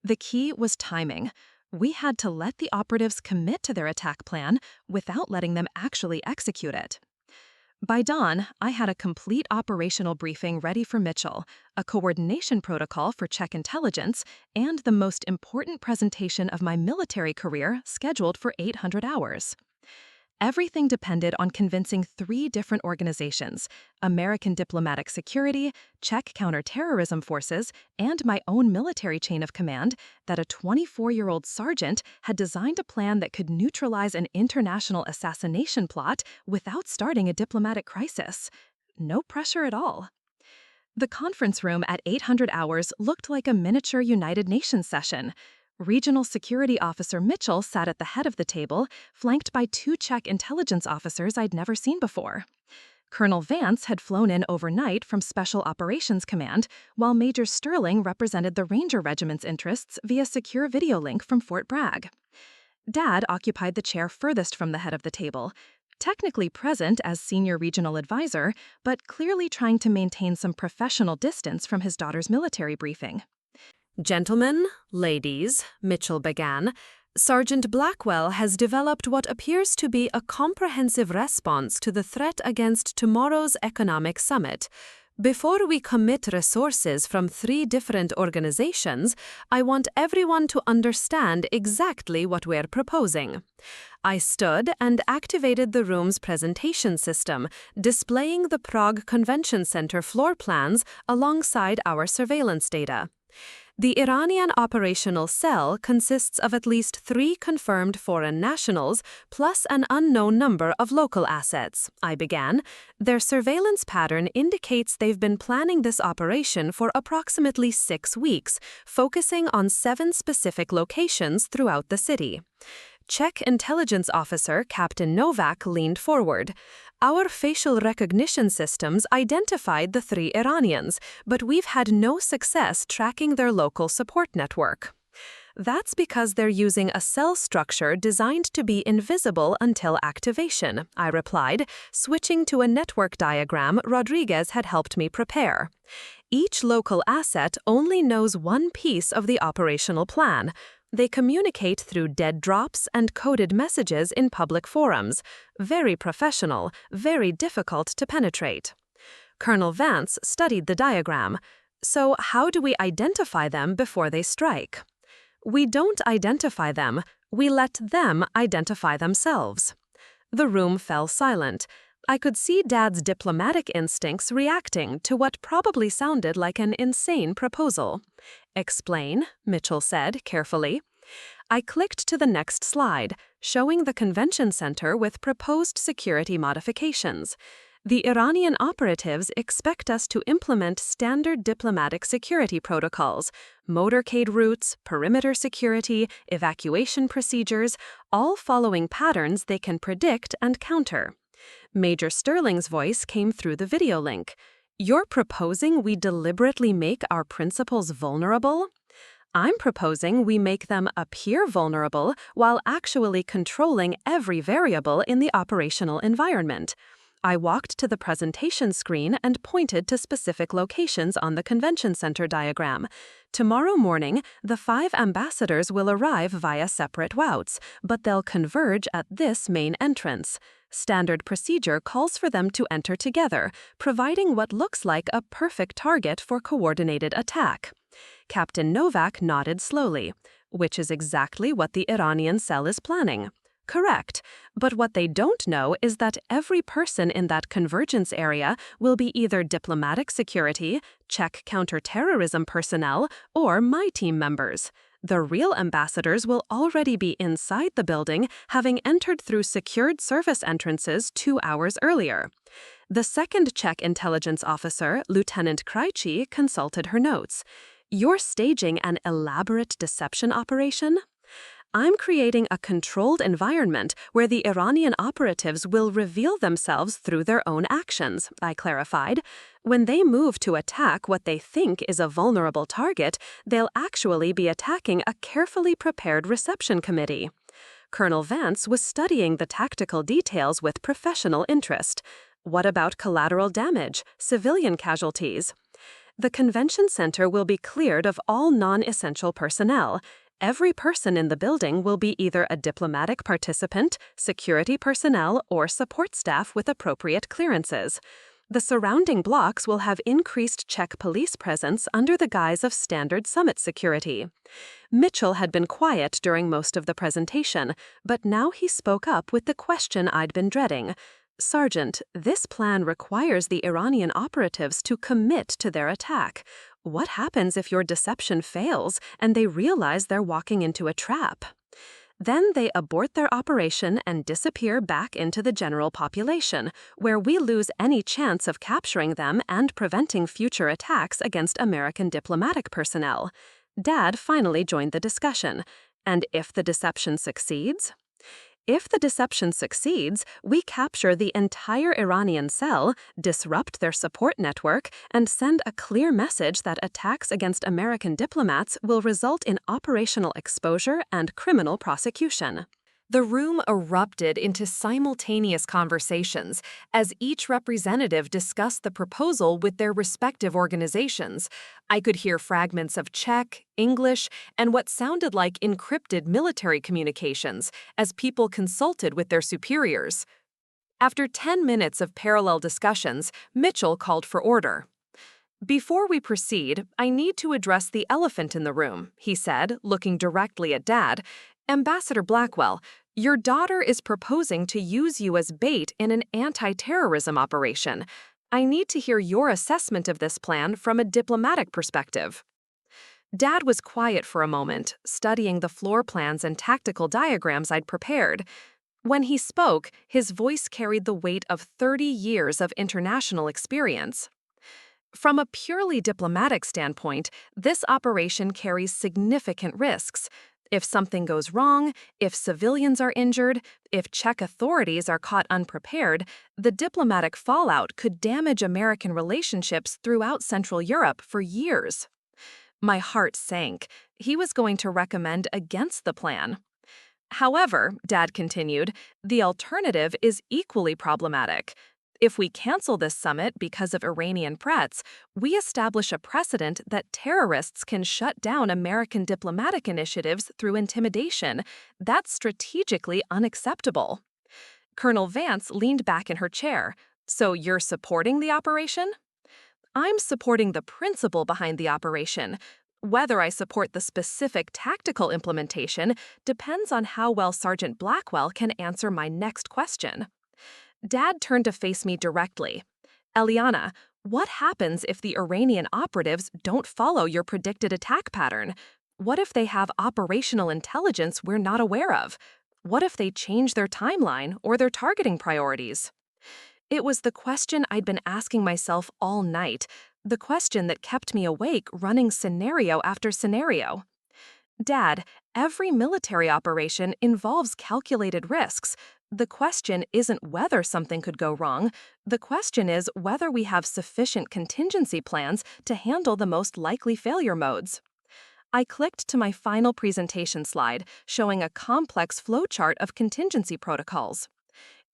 B: The key was timing. We had to let the operatives commit to their attack plan without letting them actually execute it. By dawn, I had a complete operational briefing ready for Mitchell, a coordination protocol for Czech intelligence, and the most important presentation of my military career scheduled for 800 hours. Everything depended on convincing 3 different organizations, American Diplomatic Security, Czech Counterterrorism Forces, and my own military chain of command, that a 24-year-old sergeant had designed a plan that could neutralize an international assassination plot without starting a diplomatic crisis. No pressure at all. The conference room at 800 hours looked like a miniature United Nations session. Regional Security Officer Mitchell sat at the head of the table, flanked by 2 Czech intelligence officers I'd never seen before. Colonel Vance had flown in overnight from Special Operations Command, while Major Sterling represented the Ranger Regiment's interests via secure video link from Fort Bragg. Dad occupied the chair furthest from the head of the table, technically present as senior regional advisor, but clearly trying to maintain some professional distance from his daughter's military briefing.
A: Gentlemen, ladies, Mitchell began, Sergeant Blackwell has developed what appears to be a comprehensive response to the threat against tomorrow's economic summit. Before we commit resources from 3 different organizations, I want everyone to understand exactly what we're proposing. I stood and activated the room's presentation system, displaying the Prague Convention Center floor plans alongside our surveillance data. The Iranian operational cell consists of at least 3 confirmed foreign nationals, plus an unknown number of local assets, I began. Their surveillance pattern indicates they've been planning this operation for approximately 6 weeks, focusing on 7 specific locations throughout the city. Czech intelligence officer Captain Novak leaned forward. Our facial recognition systems identified the 3 Iranians, but we've had no success tracking their local support network. That's because they're using a cell structure designed to be invisible until activation, I replied, switching to a network diagram Rodriguez had helped me prepare. Each local asset only knows one piece of the operational plan. They communicate through dead drops and coded messages in public forums. Very professional, very difficult to penetrate. Colonel Vance studied the diagram. So how do we identify them before they strike? We don't identify them, we let them identify themselves. The room fell silent. I could see Dad's diplomatic instincts reacting to what probably sounded like an insane proposal. Explain, Mitchell said carefully. I clicked to the next slide, showing the convention center with proposed security modifications. The Iranian operatives expect us to implement standard diplomatic security protocols, motorcade routes, perimeter security, evacuation procedures, all following patterns they can predict and counter. Major Sterling's voice came through the video link. You're proposing we deliberately make our principals vulnerable? I'm proposing we make them appear vulnerable while actually controlling every variable in the operational environment. I walked to the presentation screen and pointed to specific locations on the convention center diagram. Tomorrow morning, the 5 ambassadors will arrive via separate routes, but they'll converge at this main entrance. Standard procedure calls for them to enter together, providing what looks like a perfect target for coordinated attack. Captain Novak nodded slowly, which is exactly what the Iranian cell is planning. Correct, but what they don't know is that every person in that convergence area will be either diplomatic security, Czech counterterrorism personnel, or my team members. The real ambassadors will already be inside the building, having entered through secured service entrances 2 hours earlier. The second Czech intelligence officer, Lieutenant Krejci, consulted her notes. You're staging an elaborate deception operation? I'm creating a controlled environment where the Iranian operatives will reveal themselves through their own actions, I clarified. When they move to attack what they think is a vulnerable target, they'll actually be attacking a carefully prepared reception committee. Colonel Vance was studying the tactical details with professional interest. What about collateral damage, civilian casualties? The convention center will be cleared of all non-essential personnel. Every person in the building will be either a diplomatic participant, security personnel, or support staff with appropriate clearances. The surrounding blocks will have increased Czech police presence under the guise of standard summit security. Mitchell had been quiet during most of the presentation, but now he spoke up with the question I'd been dreading. Sergeant, this plan requires the Iranian operatives to commit to their attack. What happens if your deception fails and they realize they're walking into a trap? Then they abort their operation and disappear back into the general population, where we lose any chance of capturing them and preventing future attacks against American diplomatic personnel. Dad finally joined the discussion. And if the deception succeeds? If the deception succeeds, we capture the entire Iranian cell, disrupt their support network, and send a clear message that attacks against American diplomats will result in operational exposure and criminal prosecution. The room erupted into simultaneous conversations as each representative discussed the proposal with their respective organizations. I could hear fragments of Czech, English, and what sounded like encrypted military communications as people consulted with their superiors. After 10 minutes of parallel discussions, Mitchell called for order. "Before we proceed, I need to address the elephant in the room," he said, looking directly at Dad. "Ambassador Blackwell, your daughter is proposing to use you as bait in an anti-terrorism operation. I need to hear your assessment of this plan from a diplomatic perspective." Dad was quiet for a moment, studying the floor plans and tactical diagrams I'd prepared. When he spoke, his voice carried the weight of 30 years of international experience. From a purely diplomatic standpoint, this operation carries significant risks. If something goes wrong, if civilians are injured, if Czech authorities are caught unprepared, the diplomatic fallout could damage American relationships throughout Central Europe for years. My heart sank. He was going to recommend against the plan. However, Dad continued, the alternative is equally problematic. If we cancel this summit because of Iranian threats, we establish a precedent that terrorists can shut down American diplomatic initiatives through intimidation. That's strategically unacceptable. Colonel Vance leaned back in her chair. "So you're supporting the operation?" "I'm supporting the principle behind the operation. Whether I support the specific tactical implementation depends on how well Sergeant Blackwell can answer my next question." Dad turned to face me directly. "Eliana, what happens if the Iranian operatives don't follow your predicted attack pattern? What if they have operational intelligence we're not aware of? What if they change their timeline or their targeting priorities?" It was the question I'd been asking myself all night, the question that kept me awake running scenario after scenario. "Dad, every military operation involves calculated risks. The question isn't whether something could go wrong. The question is whether we have sufficient contingency plans to handle the most likely failure modes." I clicked to my final presentation slide, showing a complex flowchart of contingency protocols.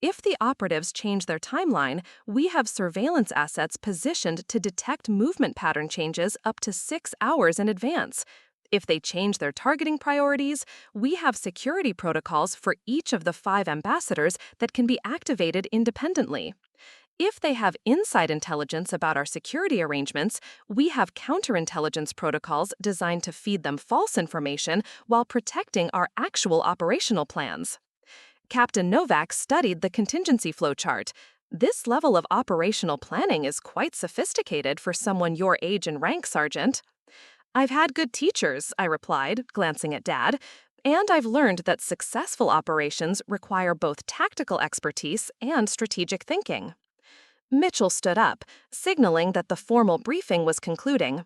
A: If the operatives change their timeline, we have surveillance assets positioned to detect movement pattern changes up to 6 hours in advance. If they change their targeting priorities, we have security protocols for each of the 5 ambassadors that can be activated independently. If they have inside intelligence about our security arrangements, we have counterintelligence protocols designed to feed them false information while protecting our actual operational plans. Captain Novak studied the contingency flowchart. "This level of operational planning is quite sophisticated for someone your age and rank, Sergeant." "I've had good teachers," I replied, glancing at Dad, "and I've learned that successful operations require both tactical expertise and strategic thinking." Mitchell stood up, signaling that the formal briefing was concluding.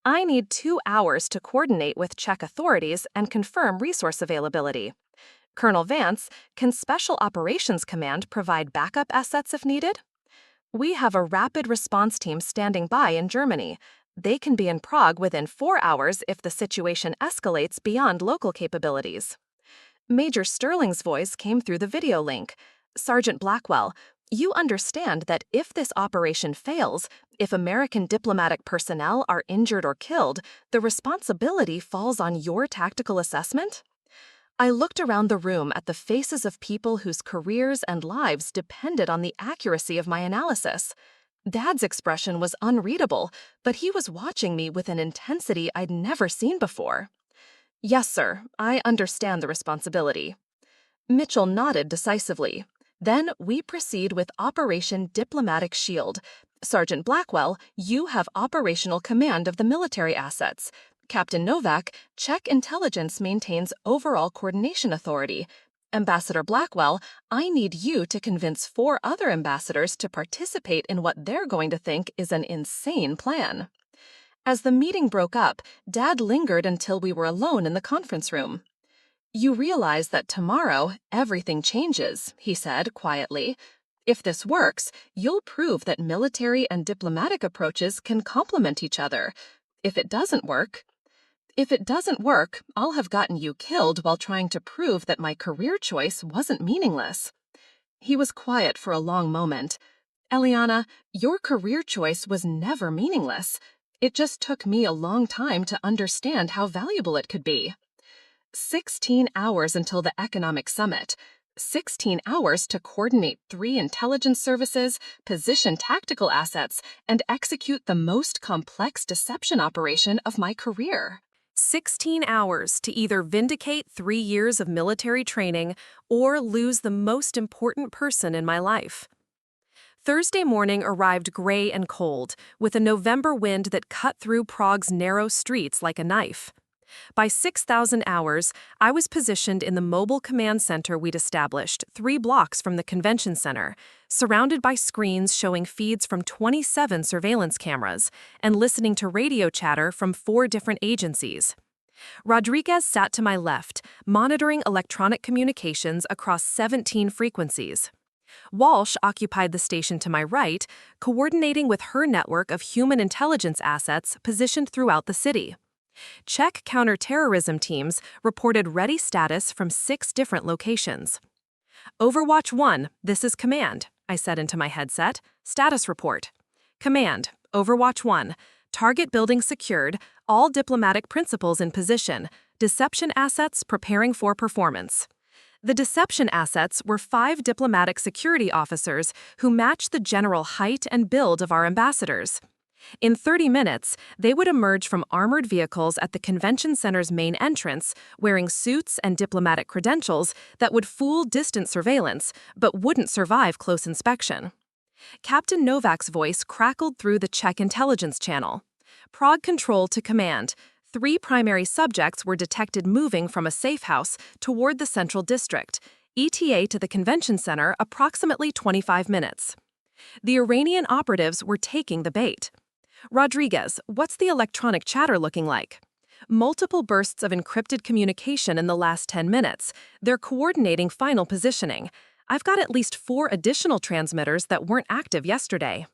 A: I need 2 hours to coordinate with Czech authorities and confirm resource availability. Colonel Vance, can Special Operations Command provide backup assets if needed? We have a rapid response team standing by in Germany. They can be in Prague within 4 hours if the situation escalates beyond local capabilities. Major Sterling's voice came through the video link. Sergeant Blackwell, you understand that if this operation fails, if American diplomatic personnel are injured or killed, the responsibility falls on your tactical assessment? I looked around the room at the faces of people whose careers and lives depended on the accuracy of my analysis. Dad's expression was unreadable, but he was watching me with an intensity I'd never seen before. Yes, sir, I understand the responsibility. Mitchell nodded decisively. Then we proceed with Operation Diplomatic Shield. Sergeant Blackwell, you have operational command of the military assets. Captain Novak, Czech intelligence maintains overall coordination authority. Ambassador Blackwell, I need you to convince 4 other ambassadors to participate in what they're going to think is an insane plan. As the meeting broke up, Dad lingered until we were alone in the conference room. You realize that tomorrow everything changes, he said quietly. If this works, you'll prove that military and diplomatic approaches can complement each other. If it doesn't work, I'll have gotten you killed while trying to prove that my career choice wasn't meaningless. He was quiet for a long moment. Eliana, your career choice was never meaningless. It just took me a long time to understand how valuable it could be. 16 hours until the economic summit. 16 hours to coordinate 3 intelligence services, position tactical assets, and execute the most complex deception operation of my career. 16 hours to either vindicate 3 years of military training or lose the most important person in my life. Thursday morning arrived gray and cold, with a November wind that cut through Prague's narrow streets like a knife. By 6,000 hours, I was positioned in the mobile command center we'd established 3 blocks from the convention center, surrounded by screens showing feeds from 27 surveillance cameras and listening to radio chatter from 4 different agencies. Rodriguez sat to my left, monitoring electronic communications across 17 frequencies. Walsh occupied the station to my right, coordinating with her network of human intelligence assets positioned throughout the city. Czech counterterrorism teams reported ready status from 6 different locations. Overwatch 1, this is Command, I said into my headset. Status report. Command, Overwatch 1, target building secured, all diplomatic principals in position, deception assets preparing for performance. The deception assets were 5 diplomatic security officers who matched the general height and build of our ambassadors. In 30 minutes, they would emerge from armored vehicles at the convention center's main entrance, wearing suits and diplomatic credentials that would fool distant surveillance, but wouldn't survive close inspection. Captain Novak's voice crackled through the Czech intelligence channel. Prague Control to Command. 3 primary subjects were detected moving from a safe house toward the central district, ETA to the convention center approximately 25 minutes. The Iranian operatives were taking the bait. Rodriguez, what's the electronic chatter looking like? Multiple bursts of encrypted communication in the last 10 minutes. They're coordinating final positioning. I've got at least 4 additional transmitters that weren't active yesterday.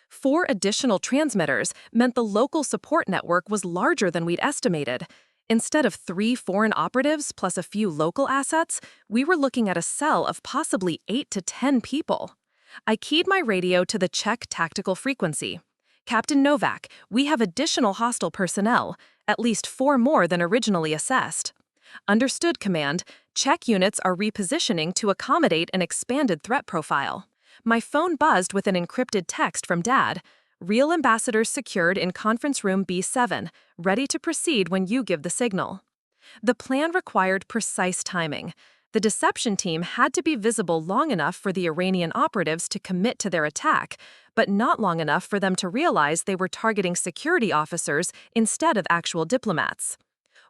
A: 4 additional transmitters meant the local support network was larger than we'd estimated. Instead of 3 foreign operatives plus a few local assets, we were looking at a cell of possibly 8 to 10 people. I keyed my radio to the Czech tactical frequency. Captain Novak, we have additional hostile personnel, at least 4 more than originally assessed. Understood, Command. Czech units are repositioning to accommodate an expanded threat profile. My phone buzzed with an encrypted text from Dad. Real ambassadors secured in conference room B7, ready to proceed when you give the signal. The plan required precise timing. The deception team had to be visible long enough for the Iranian operatives to commit to their attack, but not long enough for them to realize they were targeting security officers instead of actual diplomats.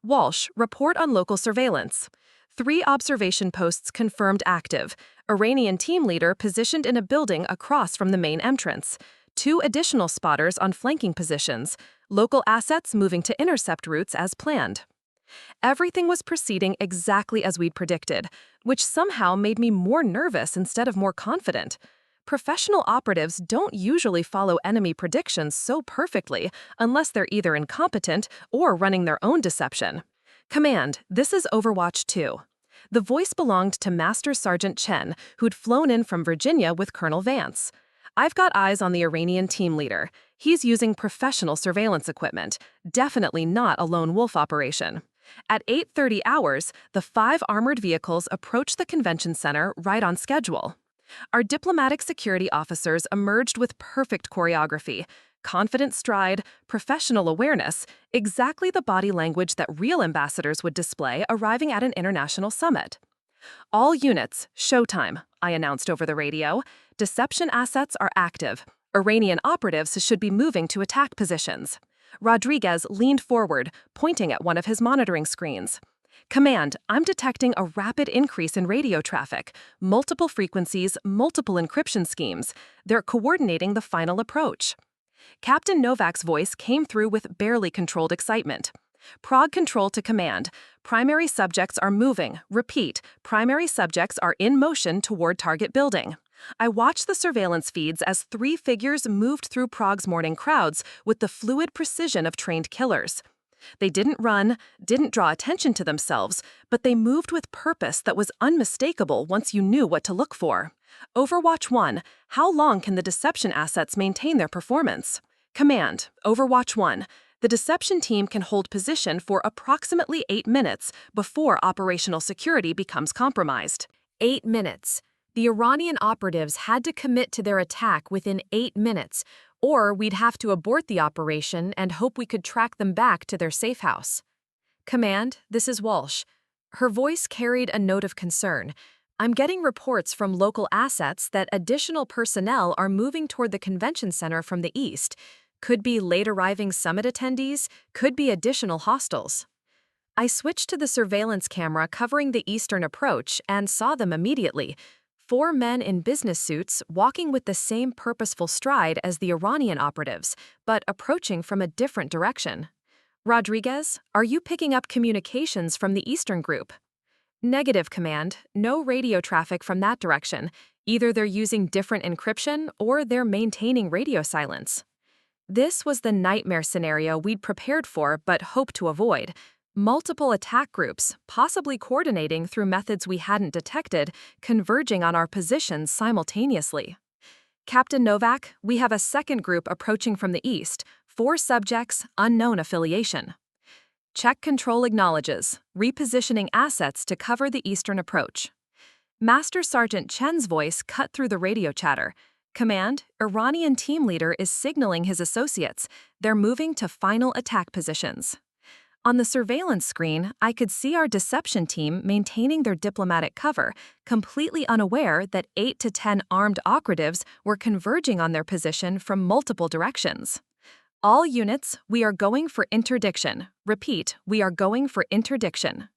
A: Walsh, report on local surveillance. 3 observation posts confirmed active. Iranian team leader positioned in a building across from the main entrance. 2 additional spotters on flanking positions. local assets moving to intercept routes as planned. Everything was proceeding exactly as we'd predicted, which somehow made me more nervous instead of more confident. Professional operatives don't usually follow enemy predictions so perfectly unless they're either incompetent or running their own deception. Command, this is Overwatch 2. The voice belonged to Master Sergeant Chen, who'd flown in from Virginia with Colonel Vance. I've got eyes on the Iranian team leader. He's using professional surveillance equipment, definitely not a lone wolf operation. At 8:30 hours, the 5 armored vehicles approached the convention center right on schedule. Our diplomatic security officers emerged with perfect choreography, confident stride, professional awareness, exactly the body language that real ambassadors would display arriving at an international summit. All units, showtime, I announced over the radio. Deception assets are active. Iranian operatives should be moving to attack positions. Rodriguez leaned forward, pointing at one of his monitoring screens. Command, I'm detecting a rapid increase in radio traffic. Multiple frequencies, multiple encryption schemes. They're coordinating the final approach. Captain Novak's voice came through with barely controlled excitement. Prague control to command. Primary subjects are moving. Repeat, primary subjects are in motion toward target building. I watched the surveillance feeds as 3 figures moved through Prague's morning crowds with the fluid precision of trained killers. They didn't run, didn't draw attention to themselves, but they moved with purpose that was unmistakable once you knew what to look for. Overwatch 1, how long can the deception assets maintain their performance? Command, Overwatch 1. The deception team can hold position for approximately 8 minutes before operational security becomes compromised. 8 minutes. The Iranian operatives had to commit to their attack within 8 minutes, or we'd have to abort the operation and hope we could track them back to their safe house. Command, this is Walsh. Her voice carried a note of concern. I'm getting reports from local assets that additional personnel are moving toward the convention center from the east. Could be late-arriving summit attendees, could be additional hostiles. I switched to the surveillance camera covering the eastern approach and saw them immediately. 4 men in business suits walking with the same purposeful stride as the Iranian operatives, but approaching from a different direction. Rodriguez, are you picking up communications from the eastern group? Negative, Command. No radio traffic from that direction. Either they're using different encryption or they're maintaining radio silence. This was the nightmare scenario we'd prepared for but hoped to avoid. Multiple attack groups, possibly coordinating through methods we hadn't detected, converging on our positions simultaneously. Captain Novak, we have a second group approaching from the east, 4 subjects, unknown affiliation. Check control acknowledges, repositioning assets to cover the eastern approach. Master Sergeant Chen's voice cut through the radio chatter. Command, Iranian team leader is signaling his associates. They're moving to final attack positions. On the surveillance screen, I could see our deception team maintaining their diplomatic cover, completely unaware that 8 to 10 armed operatives were converging on their position from multiple directions. All units, we are going for interdiction. Repeat, we are going for interdiction.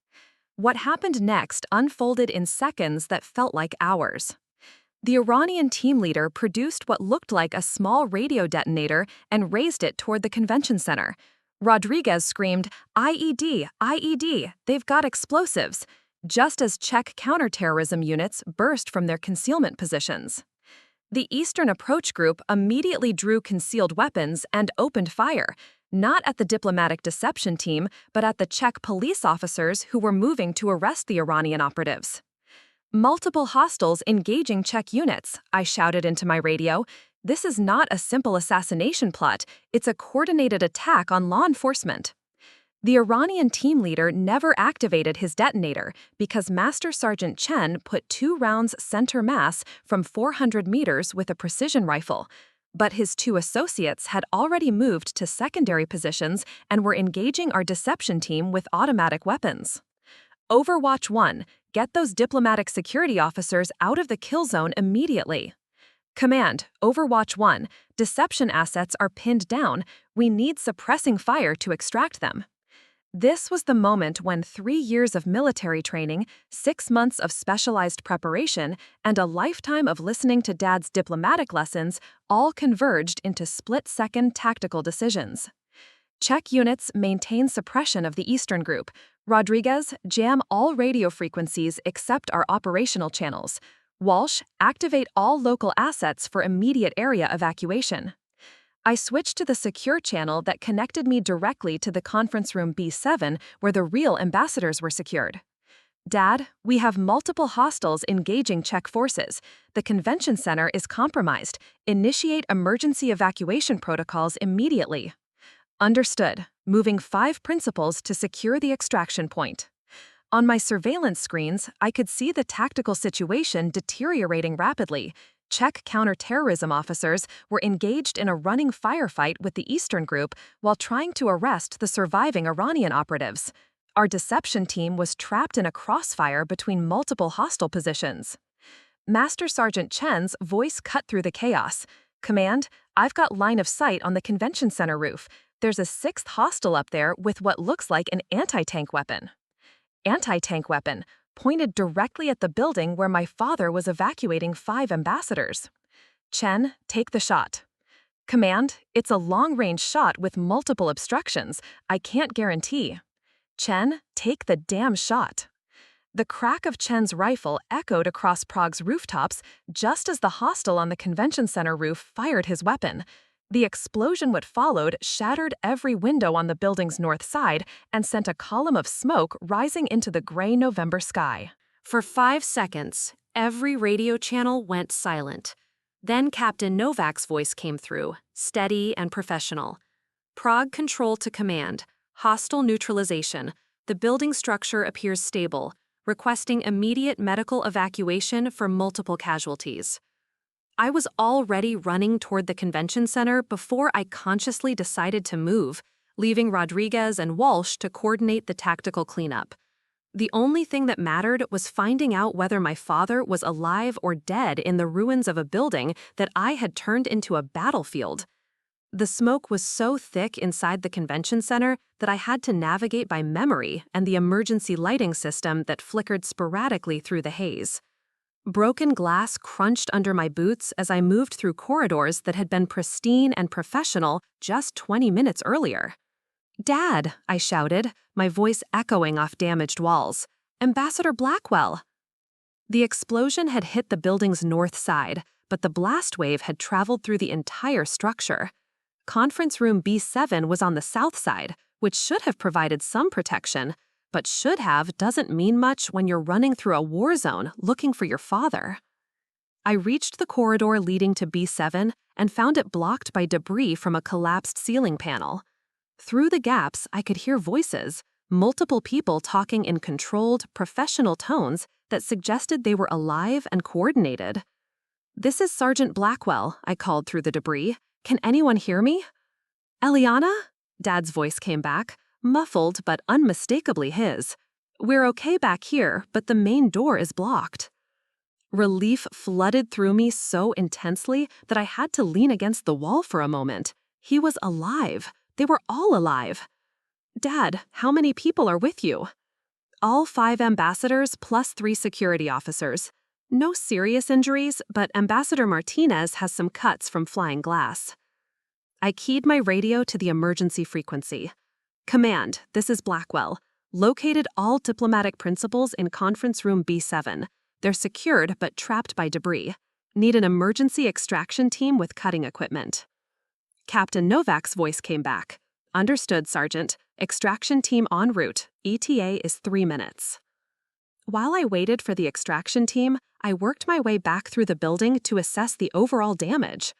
A: What happened next unfolded in seconds that felt like hours. The Iranian team leader produced what looked like a small radio detonator and raised it toward the convention center. Rodriguez screamed, IED, IED, they've got explosives, just as Czech counterterrorism units burst from their concealment positions. The Eastern Approach Group immediately drew concealed weapons and opened fire, not at the diplomatic deception team, but at the Czech police officers who were moving to arrest the Iranian operatives. Multiple hostiles engaging Czech units, I shouted into my radio. This is not a simple assassination plot, it's a coordinated attack on law enforcement. The Iranian team leader never activated his detonator because Master Sergeant Chen put 2 rounds center mass from 400 meters with a precision rifle, but his 2 associates had already moved to secondary positions and were engaging our deception team with automatic weapons. Overwatch 1, get those diplomatic security officers out of the kill zone immediately. Command, Overwatch 1, deception assets are pinned down. We need suppressing fire to extract them. This was the moment when 3 years of military training, 6 months of specialized preparation, and a lifetime of listening to Dad's diplomatic lessons all converged into split-second tactical decisions. Czech units maintain suppression of the Eastern Group. Rodriguez, jam all radio frequencies except our operational channels. Walsh, activate all local assets for immediate area evacuation. I switched to the secure channel that connected me directly to the conference room B7 where the real ambassadors were secured. Dad, we have multiple hostiles engaging Czech forces. The convention center is compromised. Initiate emergency evacuation protocols immediately. Understood. Moving 5 principals to secure the extraction point. On my surveillance screens, I could see the tactical situation deteriorating rapidly. Czech counterterrorism officers were engaged in a running firefight with the Eastern Group while trying to arrest the surviving Iranian operatives. Our deception team was trapped in a crossfire between multiple hostile positions. Master Sergeant Chen's voice cut through the chaos. Command, I've got line of sight on the convention center roof. There's a 6th hostile up there with what looks like an anti-tank weapon. Anti-tank weapon, pointed directly at the building where my father was evacuating 5 ambassadors. Chen, take the shot. Command, it's a long-range shot with multiple obstructions. I can't guarantee. Chen, take the damn shot. The crack of Chen's rifle echoed across Prague's rooftops just as the hostile on the convention center roof fired his weapon. The explosion what followed shattered every window on the building's north side and sent a column of smoke rising into the gray November sky. For 5 seconds, every radio channel went silent. Then Captain Novak's voice came through, steady and professional. Prague control to command. Hostile neutralization. The building structure appears stable, requesting immediate medical evacuation for multiple casualties. I was already running toward the convention center before I consciously decided to move, leaving Rodriguez and Walsh to coordinate the tactical cleanup. The only thing that mattered was finding out whether my father was alive or dead in the ruins of a building that I had turned into a battlefield. The smoke was so thick inside the convention center that I had to navigate by memory and the emergency lighting system that flickered sporadically through the haze. Broken glass crunched under my boots as I moved through corridors that had been pristine and professional just 20 minutes earlier. "Dad," I shouted, my voice echoing off damaged walls. "Ambassador Blackwell!" The explosion had hit the building's north side, but the blast wave had traveled through the entire structure. Conference room B7 was on the south side, which should have provided some protection, but should have doesn't mean much when you're running through a war zone looking for your father. I reached the corridor leading to B7 and found it blocked by debris from a collapsed ceiling panel. Through the gaps, I could hear voices, multiple people talking in controlled, professional tones that suggested they were alive and coordinated. "This is Sergeant Blackwell," I called through the debris. "Can anyone hear me?" "Eliana?" Dad's voice came back, muffled but unmistakably his. "We're okay back here, but the main door is blocked." Relief flooded through me so intensely that I had to lean against the wall for a moment. He was alive. They were all alive. "Dad, how many people are with you?" "All 5 ambassadors plus 3 security officers. No serious injuries, but Ambassador Martinez has some cuts from flying glass." I keyed my radio to the emergency frequency. "Command, this is Blackwell. Located all diplomatic principals in conference room B7. They're secured but trapped by debris. Need an emergency extraction team with cutting equipment." Captain Novak's voice came back. "Understood, Sergeant. Extraction team en route. ETA is 3 minutes." While I waited for the extraction team, I worked my way back through the building to assess the overall damage.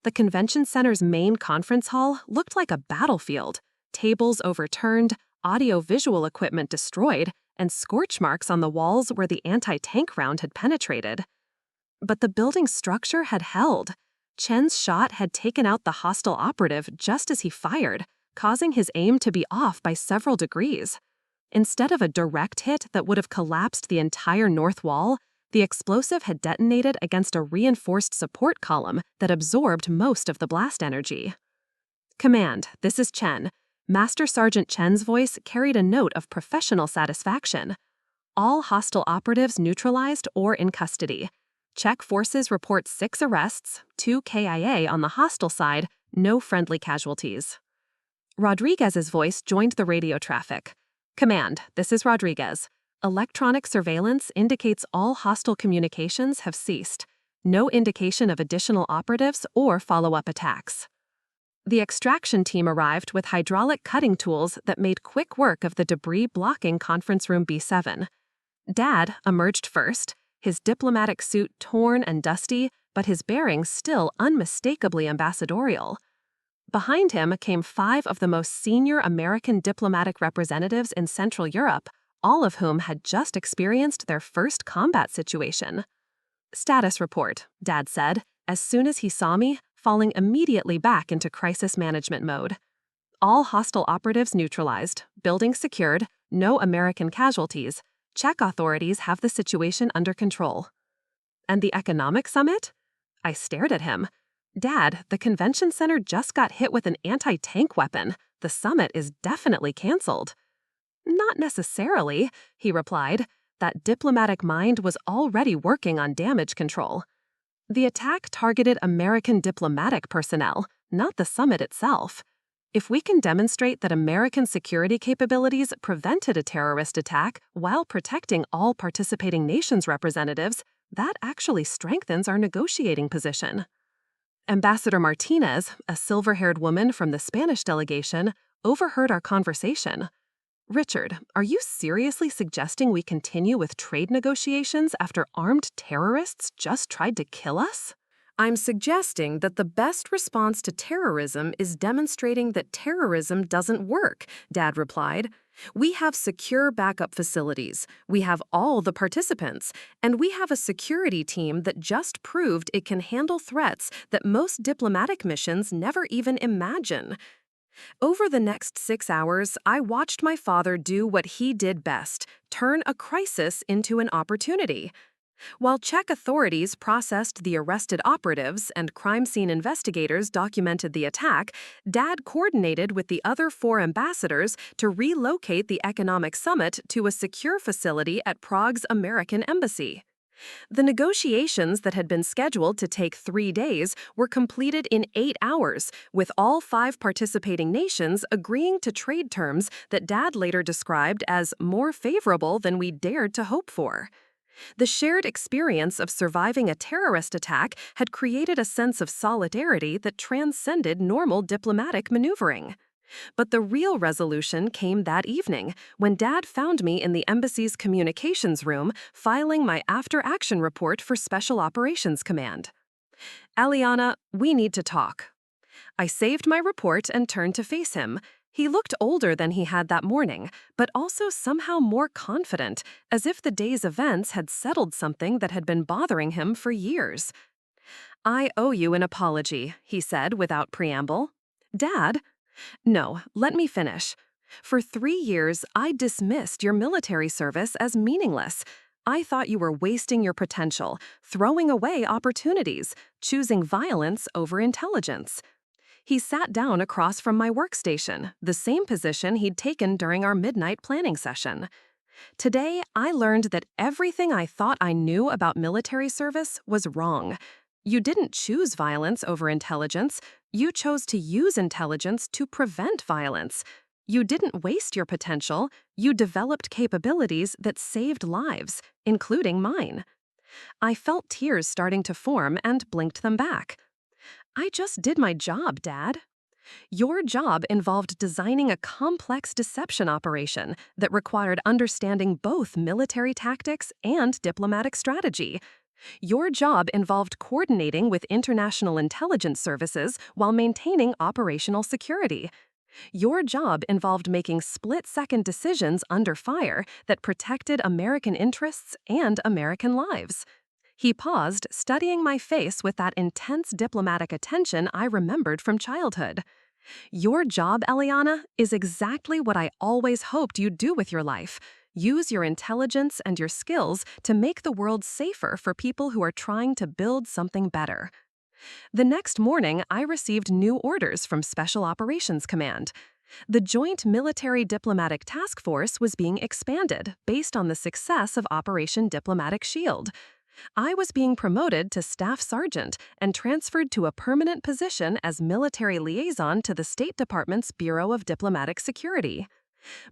A: The convention center's main conference hall looked like a battlefield. Tables overturned, audio-visual equipment destroyed, and scorch marks on the walls where the anti-tank round had penetrated. But the building's structure had held. Chen's shot had taken out the hostile operative just as he fired, causing his aim to be off by several degrees. Instead of a direct hit that would have collapsed the entire north wall, the explosive had detonated against a reinforced support column that absorbed most of the blast energy. "Command, this is Chen." Master Sergeant Chen's voice carried a note of professional satisfaction. "All hostile operatives neutralized or in custody. Czech forces report 6 arrests, 2 KIA on the hostile side, no friendly casualties." Rodriguez's voice joined the radio traffic. "Command, this is Rodriguez. Electronic surveillance indicates all hostile communications have ceased. No indication of additional operatives or follow-up attacks." The extraction team arrived with hydraulic cutting tools that made quick work of the debris blocking Conference Room B7. Dad emerged first, his diplomatic suit torn and dusty, but his bearings still unmistakably ambassadorial. Behind him came 5 of the most senior American diplomatic representatives in Central Europe, all of whom had just experienced their first combat situation. "Status report," Dad said, as soon as he saw me, falling immediately back into crisis management mode. "All hostile operatives neutralized, building secured, no American casualties. Czech authorities have the situation under control." "And the economic summit?" I stared at him. "Dad, the convention center just got hit with an anti-tank weapon. The summit is definitely canceled." "Not necessarily," he replied. That diplomatic mind was already working on damage control. "The attack targeted American diplomatic personnel, not the summit itself. If we can demonstrate that American security capabilities prevented a terrorist attack while protecting all participating nations' representatives, that actually strengthens our negotiating position." Ambassador Martinez, a silver-haired woman from the Spanish delegation, overheard our conversation. "Richard, are you seriously suggesting we continue with trade negotiations after armed terrorists just tried to kill us?" "I'm suggesting that the best response to terrorism is demonstrating that terrorism doesn't work," Dad replied. "We have secure backup facilities, we have all the participants, and we have a security team that just proved it can handle threats that most diplomatic missions never even imagine." Over the next 6 hours, I watched my father do what he did best: turn a crisis into an opportunity. While Czech authorities processed the arrested operatives and crime scene investigators documented the attack, Dad coordinated with the other 4 ambassadors to relocate the economic summit to a secure facility at Prague's American embassy. The negotiations that had been scheduled to take 3 days were completed in 8 hours, with all 5 participating nations agreeing to trade terms that Dad later described as more favorable than we dared to hope for. The shared experience of surviving a terrorist attack had created a sense of solidarity that transcended normal diplomatic maneuvering. But the real resolution came that evening, when Dad found me in the embassy's communications room filing my after-action report for Special Operations Command. "Eliana, we need to talk." I saved my report and turned to face him. He looked older than he had that morning, but also somehow more confident, as if the day's events had settled something that had been bothering him for years. "I owe you an apology," he said without preamble. "Dad?" "No, let me finish. For 3 years, I dismissed your military service as meaningless. I thought you were wasting your potential, throwing away opportunities, choosing violence over intelligence." He sat down across from my workstation, the same position he'd taken during our midnight planning session. "Today, I learned that everything I thought I knew about military service was wrong. You didn't choose violence over intelligence. You chose to use intelligence to prevent violence. You didn't waste your potential. You developed capabilities that saved lives, including mine." I felt tears starting to form and blinked them back. "I just did my job, Dad." "Your job involved designing a complex deception operation that required understanding both military tactics and diplomatic strategy. Your job involved coordinating with international intelligence services while maintaining operational security. Your job involved making split-second decisions under fire that protected American interests and American lives." He paused, studying my face with that intense diplomatic attention I remembered from childhood. "Your job, Eliana, is exactly what I always hoped you'd do with your life. Use your intelligence and your skills to make the world safer for people who are trying to build something better." The next morning, I received new orders from Special Operations Command. The Joint Military Diplomatic Task Force was being expanded based on the success of Operation Diplomatic Shield.
B: I was being promoted to staff sergeant and transferred to a permanent position as military liaison to the State Department's Bureau of Diplomatic Security.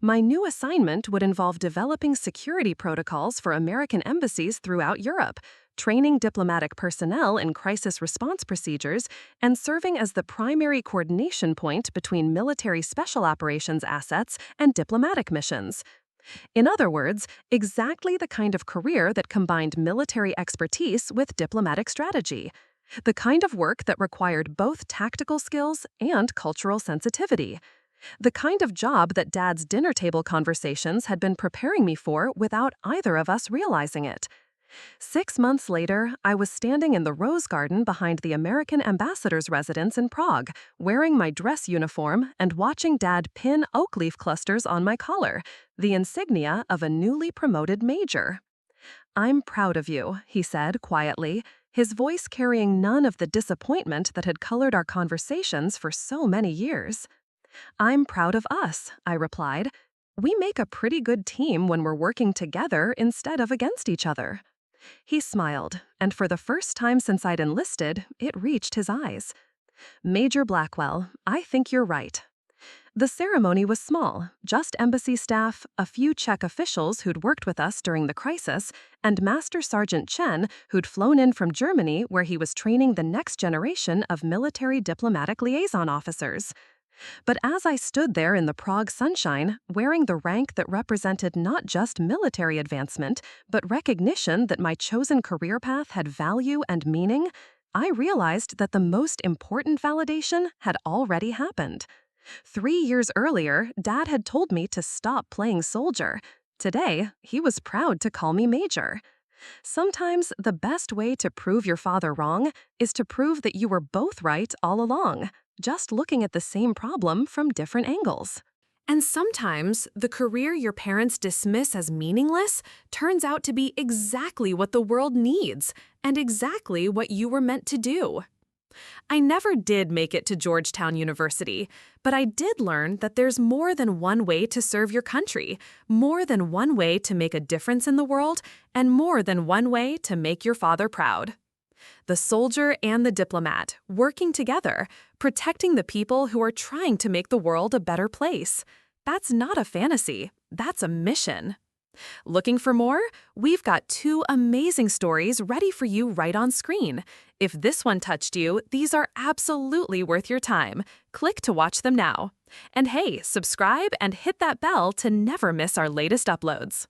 B: My new assignment would involve developing security protocols for American embassies throughout Europe, training diplomatic personnel in crisis response procedures, and serving as the primary coordination point between military special operations assets and diplomatic missions. In other words, exactly the kind of career that combined military expertise with diplomatic strategy. The kind of work that required both tactical skills and cultural sensitivity. The kind of job that Dad's dinner table conversations had been preparing me for without either of us realizing it. 6 months later, I was standing in the Rose Garden behind the American ambassador's residence in Prague, wearing my dress uniform and watching Dad pin oak leaf clusters on my collar, the insignia of a newly promoted major. "I'm proud of you," he said quietly, his voice carrying none of the disappointment that had colored our conversations for so many years. "I'm proud of us," I replied. "We make a pretty good team when we're working together instead of against each other." He smiled, and for the first time since I'd enlisted, it reached his eyes. "Major Blackwell, I think you're right." The ceremony was small, just embassy staff, a few Czech officials who'd worked with us during the crisis, and Master Sergeant Chen, who'd flown in from Germany where he was training the next generation of military diplomatic liaison officers. But as I stood there in the Prague sunshine, wearing the rank that represented not just military advancement, but recognition that my chosen career path had value and meaning, I realized that the most important validation had already happened. 3 years earlier, Dad had told me to stop playing soldier. Today, he was proud to call me major. Sometimes the best way to prove your father wrong is to prove that you were both right all along, just looking at the same problem from different angles. And sometimes the career your parents dismiss as meaningless turns out to be exactly what the world needs and exactly what you were meant to do. I never did make it to Georgetown University, but I did learn that there's more than one way to serve your country, more than one way to make a difference in the world, and more than one way to make your father proud. The soldier and the diplomat, working together, protecting the people who are trying to make the world a better place. That's not a fantasy, that's a mission. Looking for more? We've got 2 amazing stories ready for you right on screen. If this one touched you, these are absolutely worth your time. Click to watch them now. And hey, subscribe and hit that bell to never miss our latest uploads.